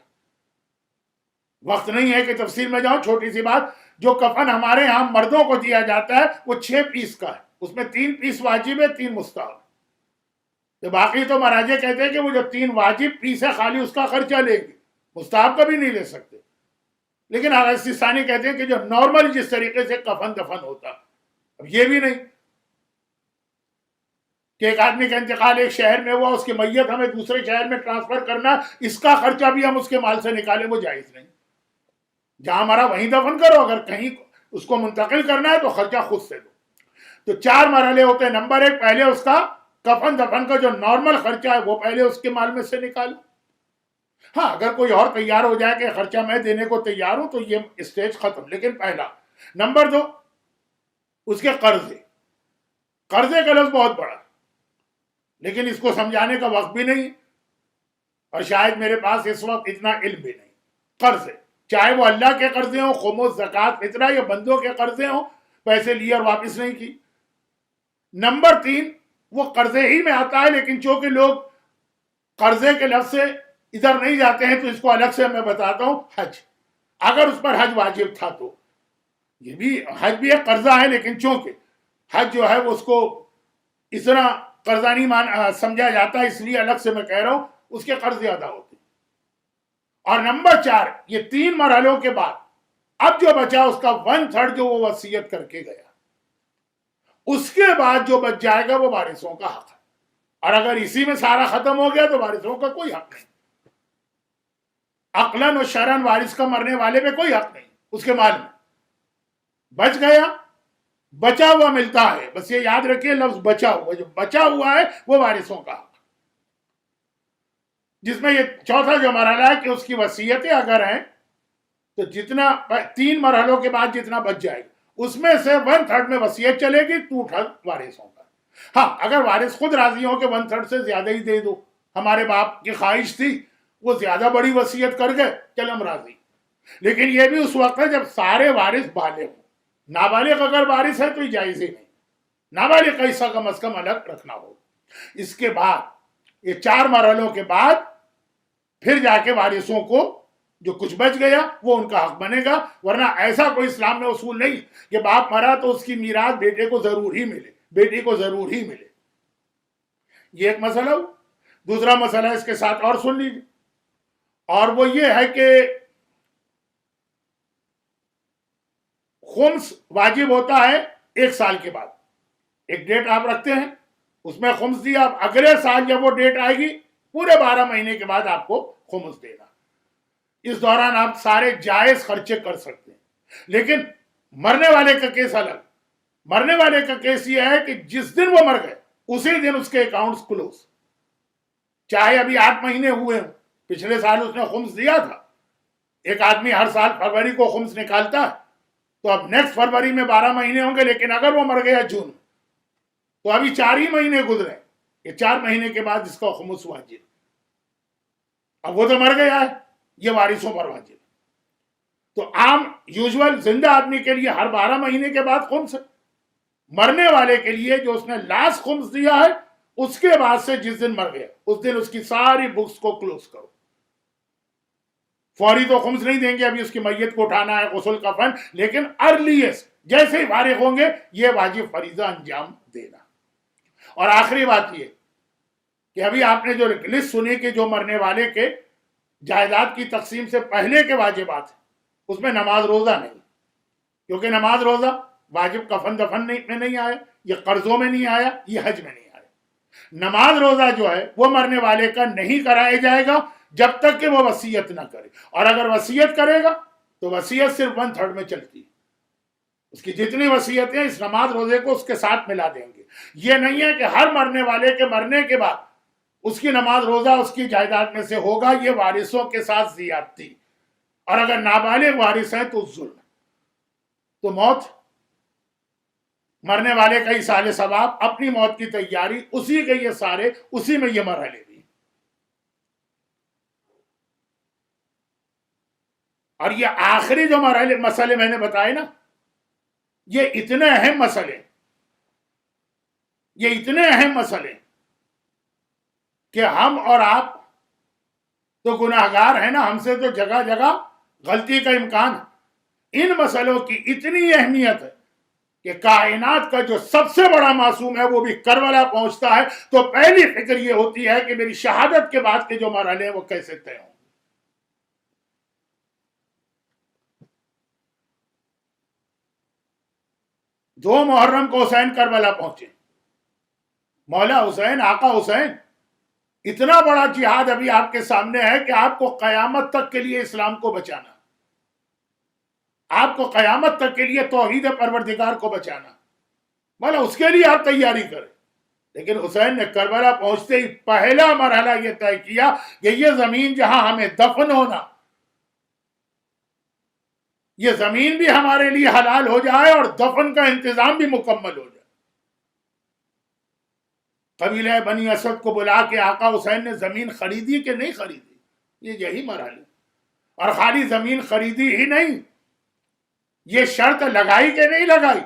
وقت نہیں ہے کہ تفصیل میں جاؤں، چھوٹی سی بات، جو کفن ہمارے ہاں مردوں کو دیا جاتا ہے وہ 6 پیس کا ہے، اس میں 3 پیس واجب ہے، 3 مستحب. تو باقی تو مراجع کہتے ہیں کہ وہ جو 3 واجب پیس ہے خالی اس کا خرچہ لے گی، مستحب کا بھی نہیں لے سکتے. لیکن آغا سیستانی کہتے ہیں کہ جو نارمل جس طریقے سے کفن دفن ہوتا، اب یہ بھی نہیں کہ ایک آدمی کا انتقال ایک شہر میں ہوا، اس کی میت ہمیں دوسرے شہر میں ٹرانسفر کرنا، اس کا خرچہ بھی ہم اس کے مال سے نکالیں، وہ جائز نہیں. جہاں ہمارا وہیں دفن کرو، اگر کہیں اس کو منتقل کرنا ہے تو خرچہ خود سے دو. تو 4 مرحلے ہوتے ہیں. نمبر 1، پہلے اس کا کفن دفن کا جو نارمل خرچہ ہے وہ پہلے اس کے مال میں سے نکالو. ہاں اگر کوئی اور تیار ہو جائے کہ خرچہ میں دینے کو تیار ہوں تو یہ اسٹیج ختم. لیکن پہلا. نمبر 2، اس کے قرضے. قرضے کا لفظ بہت بڑا، لیکن اس کو سمجھانے کا وقت بھی نہیں، اور شاید میرے پاس اس وقت اتنا علم بھی نہیں. قرضے، چاہے وہ اللہ کے قرضے ہوں، خمس، زکوٰۃ، فطرہ، یا بندوں کے قرضے ہوں، پیسے لیے اور واپس نہیں کی. نمبر 3، وہ قرضے ہی میں آتا ہے، لیکن چونکہ لوگ قرضے کے لفظ سے ادھر نہیں جاتے ہیں تو اس کو الگ سے میں بتاتا ہوں. حج، اگر اس پر حج واجب تھا تو یہ بھی حج بھی ایک قرضہ ہے، لیکن چونکہ حج جو ہے وہ اس کو اتنا قرضہ نہیں سمجھا جاتا، اس لیے الگ سے میں کہہ رہا ہوں اس کے قرض ادا ہوتے. اور نمبر 4، یہ 3 مرحلوں کے بعد اب جو بچا اس کا 1/3 جو وہ وصیت کر کے گیا، اس کے بعد جو بچ جائے گا وہ وارثوں کا حق ہے. اور اگر اسی میں سارا ختم ہو گیا تو وارثوں کا کوئی حق نہیں. عقلاً و شرعاً وارث کا مرنے والے میں کوئی حق نہیں اس کے مال میں. بچ گیا، بچا ہوا ملتا ہے، بس یہ یاد رکھیے لفظ بچا ہوا، جو بچا ہوا ہے وہ وارثوں کا حق، جس میں یہ چوتھا جو مرحلہ ہے کہ اس کی وصیتیں اگر ہیں تو جتنا 3 مرحلوں کے بعد جتنا بچ جائے گا اس میں سے 1/3 میں وصیت چلے گی، 2/3 وارثوں کا. ہاں اگر وارث خود راضی ہو کہ 1/3 سے زیادہ ہی دے دو، ہمارے باپ کی خواہش تھی وہ زیادہ بڑی وصیت کر گئے، چل ہم راضی. لیکن یہ بھی اس وقت ہے جب سارے وارث بالغ ہوں. نابالغ اگر وارث ہے تو یہ جائز ہی نہیں، نابالغ کا حصہ کم از کم الگ رکھنا ہو. اس کے بعد یہ 4 مرحلوں کے بعد پھر جا کے وارثوں کو جو کچھ بچ گیا وہ ان کا حق بنے گا. ورنہ ایسا کوئی اسلام میں اصول نہیں کہ باپ مرا تو اس کی میراث بیٹے کو ضرور ہی ملے، بیٹی کو ضرور ہی ملے. یہ ایک مسئلہ ہو. دوسرا مسئلہ اس کے ساتھ اور سن لیجیے، اور وہ یہ ہے کہ خمس واجب ہوتا ہے 1 سال کے بعد. ایک ڈیٹ آپ رکھتے ہیں، اس میں خمس دیا، اب اگلے سال جب وہ ڈیٹ آئے گی پورے 12 مہینے کے بعد آپ کو خمس دینا. اس دوران آپ سارے جائز خرچے کر سکتے ہیں. لیکن مرنے والے کا کیس الگ. مرنے والے کا کیس یہ ہے کہ جس دن وہ مر گئے اسی دن اس کے اکاؤنٹس کلوز، چاہے ابھی 8 مہینے ہوئے ہیں، پچھلے سال اس نے خمس دیا تھا. ایک آدمی ہر سال فروری کو خمس نکالتا ہے تو اب نیکسٹ فروری میں 12 مہینے ہوں گے، لیکن اگر وہ مر گیا جون تو ابھی 4 ہی مہینے گزرے، یہ 4 مہینے کے بعد اس کا خمس واجب. اب وہ تو مر گیا ہے، یہ وارثوں پر واجب. تو عام یوزول زندہ آدمی کے لیے ہر 12 مہینے کے بعد خمس ہے. مرنے والے کے لیے جو اس نے لاسٹ خمس دیا ہے اس کے بعد سے جس دن مر گیا اس دن اس کی ساری بکس کو کلوز کرو. فوری تو خمس نہیں دیں گے، ابھی اس کی میت کو اٹھانا ہے، غسل کفن، لیکن ارلیسٹ جیسے ہی فارغ ہوں گے یہ واجب فریضہ انجام دینا. اور آخری بات یہ کہ ابھی آپ نے جو لسٹ سنی کہ جو مرنے والے کے جائیداد کی تقسیم سے پہلے کے واجبات ہیں اس میں نماز روزہ نہیں، کیونکہ نماز روزہ واجب کفن دفن میں نہیں آیا، یہ قرضوں میں نہیں آیا، یہ حج میں نہیں آیا. نماز روزہ جو ہے وہ مرنے والے کا نہیں کرایا جائے گا جب تک کہ وہ وصیت نہ کرے. اور اگر وصیت کرے گا تو وصیت صرف 1/3 میں چلتی ہے. اس کی جتنی وصیتیں اس نماز روزے کو اس کے ساتھ ملا دیں گے. یہ نہیں ہے کہ ہر مرنے والے کے مرنے کے بعد اس کی نماز روزہ اس کی جائیداد میں سے ہوگا، یہ وارثوں کے ساتھ زیادتی. اور اگر نابالغ وارث ہیں تو ظلم. تو موت مرنے والے کا ایصال ثواب، اپنی موت کی تیاری، اسی کے یہ سارے، اسی میں یہ مرحلے بھی. اور یہ آخری جو مسئلے میں نے بتائے نا، یہ اتنے اہم مسئلے، یہ اتنے اہم مسئلے کہ ہم اور آپ تو گناہگار ہیں نا، ہم سے تو جگہ جگہ غلطی کا امکان ہے. ان مسئلوں کی اتنی اہمیت ہے کہ کائنات کا جو سب سے بڑا معصوم ہے وہ بھی کربلا پہنچتا ہے تو پہلی فکر یہ ہوتی ہے کہ میری شہادت کے بعد کے جو مرحلے ہیں وہ کیسے طے ہوں. 2 محرم کو حسین کربلا پہنچے. مولا حسین، آقا حسین، اتنا بڑا جہاد ابھی آپ کے سامنے ہے کہ آپ کو قیامت تک کے لیے اسلام کو بچانا، آپ کو قیامت تک کے لیے توحید پروردگار کو بچانا، مولا اس کے لیے آپ تیاری کریں. لیکن حسین نے کربلا پہنچتے ہی پہلا مرحلہ یہ طے کیا کہ یہ زمین جہاں ہمیں دفن ہونا، یہ زمین بھی ہمارے لیے حلال ہو جائے اور دفن کا انتظام بھی مکمل ہو جائے. قبیلہ بنی اسد کو بلا کے آقا حسین نے زمین خریدی کہ نہیں خریدی، یہ یہی مرحلہ. اور خالی زمین خریدی ہی نہیں، یہ شرط لگائی کہ نہیں لگائی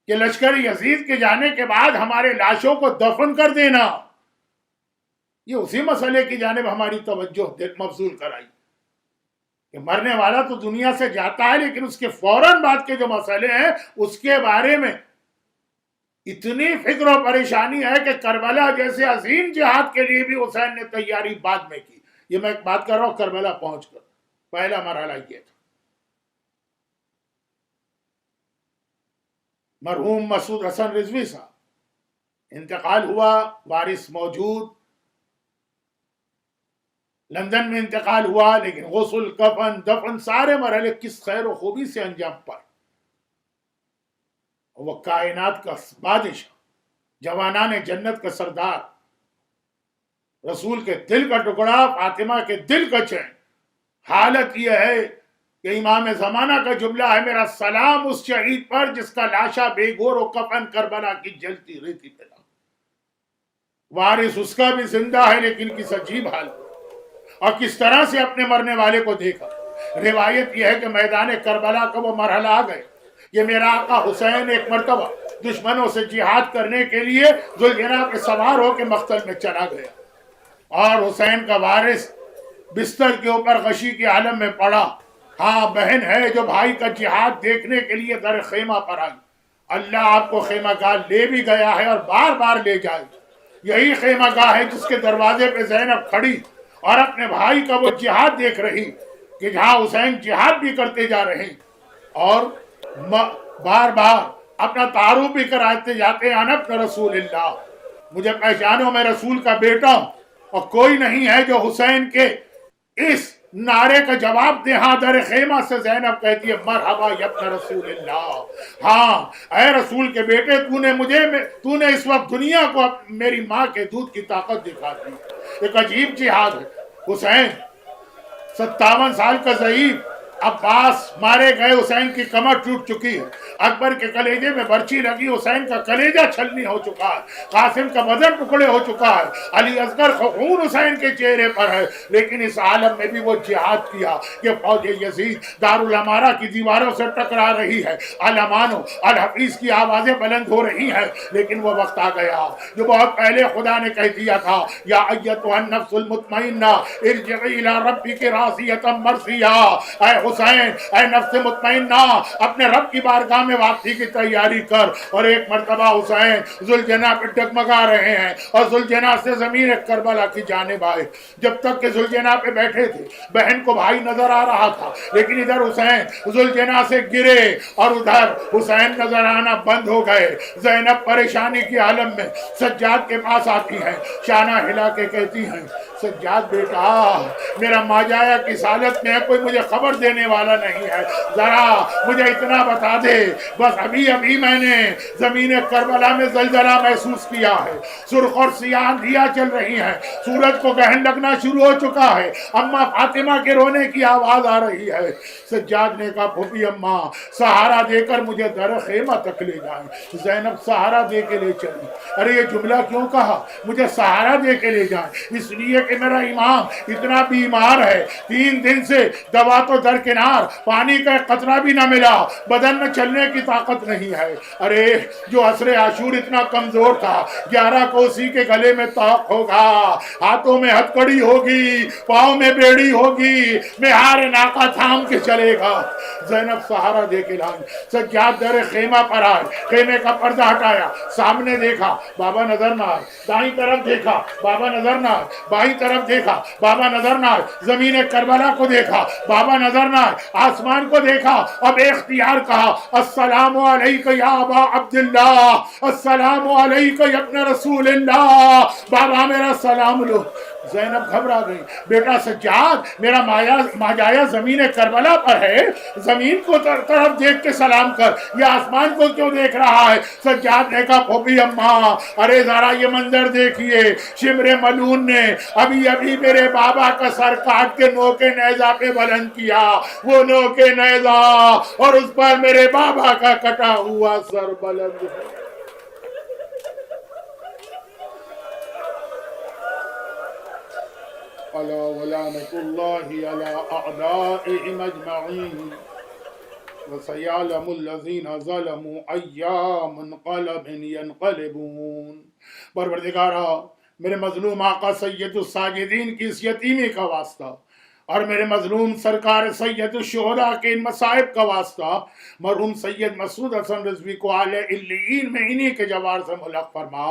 کہ لشکر یزید کے جانے کے بعد ہمارے لاشوں کو دفن کر دینا. یہ اسی مسئلے کی جانب ہماری توجہ مبذول کرائی کہ مرنے والا تو دنیا سے جاتا ہے، لیکن اس کے فوراً بعد کے جو مسئلے ہیں اس کے بارے میں اتنی فکر و پریشانی ہے کہ کربلا جیسے عظیم جہاد کے لیے بھی حسین نے تیاری بعد میں کی. یہ میں ایک بات کر رہا ہوں کربلا پہنچ کر، پہلا مرحلہ یہ تھا. مرحوم مسعود حسن رضوی صاحب انتقال ہوا، وارث موجود، لندن میں انتقال ہوا، لیکن غسل، کفن، دفن سارے مرحلے کس خیر و خوبی سے انجام پائے. وہ کائنات کا بادشاہ، جوانان جنت کا سردار، رسول کے دل کا ٹکڑا، فاطمہ کے دل کا چین. حالت یہ ہے کہ امام زمانہ کا جملہ ہے، میرا سلام اس شہید پر جس کا لاشا بے گور و کفن کربلا کی جلتی ریتی پہ لگا. وارث اس کا بھی زندہ ہے لیکن کس عجیب حال میں، اور کس طرح سے اپنے مرنے والے کو دیکھا. روایت یہ ہے کہ میدان کربلا کا وہ مرحلہ آ گئے. یہ میرا آقا حسین ایک مرتبہ دشمنوں سے جہاد کرنے کے لیے ذوالجناح پہ سوار ہو کے مقتل میں چلا گیا، اور حسین کا وارث بستر کے اوپر غشی کے عالم میں پڑا. ہاں بہن ہے جو بھائی کا جہاد دیکھنے کے لیے در خیمہ پر آئی. اللہ آپ کو خیمہ گاہ لے بھی گیا ہے اور بار بار لے جائے. یہی خیمہ گاہ ہے جس کے دروازے پہ زینب کھڑی اور اپنے بھائی کا وہ جہاد دیکھ رہی کہ جہاں حسین جہاد بھی کرتے جا رہے ہیں اور بار بار اپنا تعارف بھی کراتے جاتے ہیں، انا ابن رسول اللہ، مجھے پہچانو میں رسول کا بیٹا ہوں. اور کوئی نہیں ہے جو حسین کے اس نعرے کا جواب دے. ہاں در خیمہ سے زینب کہتی ہے مرحبا یا ابن رسول اللہ، ہاں اے رسول کے بیٹے، تو نے اس وقت دنیا کو میری ماں کے دودھ کی طاقت دکھا دی. ایک عجیب جہاد ہے. حسین 57 سال کا ضعیف، عباس مارے گئے، حسین کی کمر ٹوٹ چکی ہے، اکبر کے کلیجے میں برچی لگی، حسین کا کلیجہ چھلنی ہو چکا ہے، قاسم کا بدن ٹکڑے ہو چکا ہے، علی اصغر خون حسین کے چہرے پر ہے. لیکن اس عالم میں بھی وہ جہاد کیا کہ فوج یزید دارالامارہ کی دیواروں سے ٹکرا رہی ہے، علمانو الحفیظ کی آوازیں بلند ہو رہی ہیں. لیکن وہ وقت آ گیا جو بہت پہلے خدا نے کہہ دیا تھا، یا ایتھا النفس المطمئنہ ارجعی الی ربک راضیۃ مرضیہ. اے حسین، اے نفس مطمئنہ، اپنے رب کی بارگاہ میں واپسی کی تیاری کر. اور ایک مرتبہ حسین ذوالجناح پہ ڈگمگا رہے ہیں اور ذوالجناح سے زمین کربلا کی جانب آئے. جب تک کہ ذوالجناح پہ بیٹھے تھے بہن کو بھائی نظر آ رہا تھا، لیکن ادھر حسین ذوالجناح سے گرے اور ادھر حسین نظر آنا بند ہو گئے. زینب پریشانی کی عالم میں سجاد کے پاس آتی ہیں، شانہ ہلا کے کہتی ہیں سجاد بیٹا میرا ماجایا کس حالت میں ہے، کوئی مجھے خبر دینے والا نہیں ہے، ذرا مجھے اتنا بتا دے. بس ابھی میں نے زمین کربلا میں زلزلہ محسوس کیا ہے، سرخ اور سیاہ اندھیاں چل رہی ہیں، سورج کو گہن لگنا شروع ہو چکا ہے، اماں فاطمہ کے رونے کی آواز آ رہی ہے. سجاد نے کہا پھوپھی اماں سہارا دے کر مجھے در خیمہ تک لے جائیں. زینب سہارا دے کے لے چلی. ارے یہ جملہ کیوں کہا مجھے سہارا دے کے لے جائیں؟ اس لیے کہ میرا امام اتنا بیمار ہے، 3 دن سے دوا تو درکنار، پانی کا ایک قطرہ بھی نہ ملا، بدن میں چلنے کی طاقت نہیں ہے. ارے جو عصر عاشور اتنا کمزور تھا 11 کو اسی کے گلے میں طاق ہوگا، ہاتھوں میں ہتکڑی ہوگی، پاؤں میں بیڑی ہوگی، مہار ناکا تھام کے چلے گا. زینب سہارا دے کے لائیں. سجاد در خیمہ پر آئے، خیمے کا پردہ ہٹایا، سامنے دیکھا بابا نظر نہ آئے، دائیں طرف دیکھا بابا نظر نہ آئے، بائیں طرف دیکھا بابا نظر نہ آئے، زمین کربلا کو دیکھا بابا نظر نہ آئے، آسمان کو دیکھا. اب اختیار کہا السلام علیک یا ابا عبداللہ، السلام علیک یا ابن رسول اللہ، بابا میرا سلام لو. زینب گھبرا گئی. بیٹا سجاد میرا ماجایا زمین کربلا پر ہے، زمین کو طرف دیکھ کے سلام کر، یہ آسمان کو کیوں دیکھ رہا ہے؟ سجاد نے کہا پھوپھی اماں ارے ذرا یہ منظر دیکھیے، شمر ملون نے ابھی میرے بابا کا سر کاٹ کے نوکے نیزہ پہ بلند کیا، وہ نوکے نیزہ اور اس پر میرے بابا کا کٹا ہوا سر بلند ہے. الا ولعنۃ اللہ علی اعدائهم اجمعین وسيعلم الذين ظلموا أيّ منقلب ينقلبون. پروردگارا میرے مظلوم آقا سید الساجدین کی اس یتیمی کا واسطہ، اور میرے مظلوم سرکار سید الشہداء کے ان مصائب کا واسطہ مرحوم سید مسعود حسن رضوی کو اعلی علیین میں انہی کے جوار سے ملحق فرما۔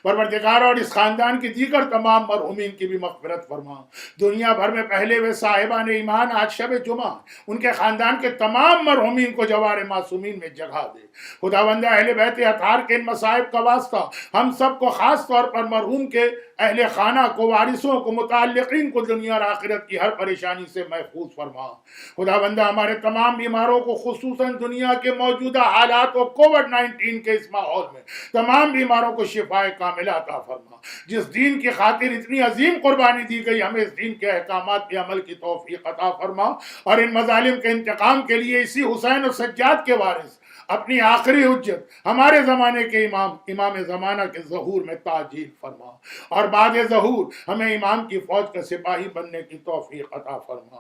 پروردگار اور اس خاندان کی دیگر تمام مرحومین کی بھی مغفرت فرما۔ دنیا بھر میں پہلے ہوئے صاحبان ایمان آج شب جمعہ ان کے خاندان کے تمام مرحومین کو جوار معصومین میں جگہ دے۔ خداوند اہل بیت اطہار کے ان مصائب کا واسطہ ہم سب کو، خاص طور پر مرحوم کے اہل خانہ کو، وارثوں کو، متعلقین کو دنیا اور آخرت کی ہر پریشانی سے محفوظ فرما۔ خداوندہ ہمارے تمام بیماروں کو، خصوصاً دنیا کے موجودہ حالات و کووڈ-19 کے اس ماحول میں تمام بیماروں کو شفاء کاملہ عطا فرما۔ جس دین کی خاطر اتنی عظیم قربانی دی گئی، ہمیں اس دین کے احکامات کے عمل کی توفیق عطا فرما، اور ان مظالم کے انتقام کے لیے اسی حسین و سجاد کے وارث، اپنی آخری حجت، ہمارے زمانے کے امام زمانہ کے ظہور میں تعجیل فرما، اور بعد ظہور ہمیں امام کی فوج کا سپاہی بننے کی توفیق عطا فرما۔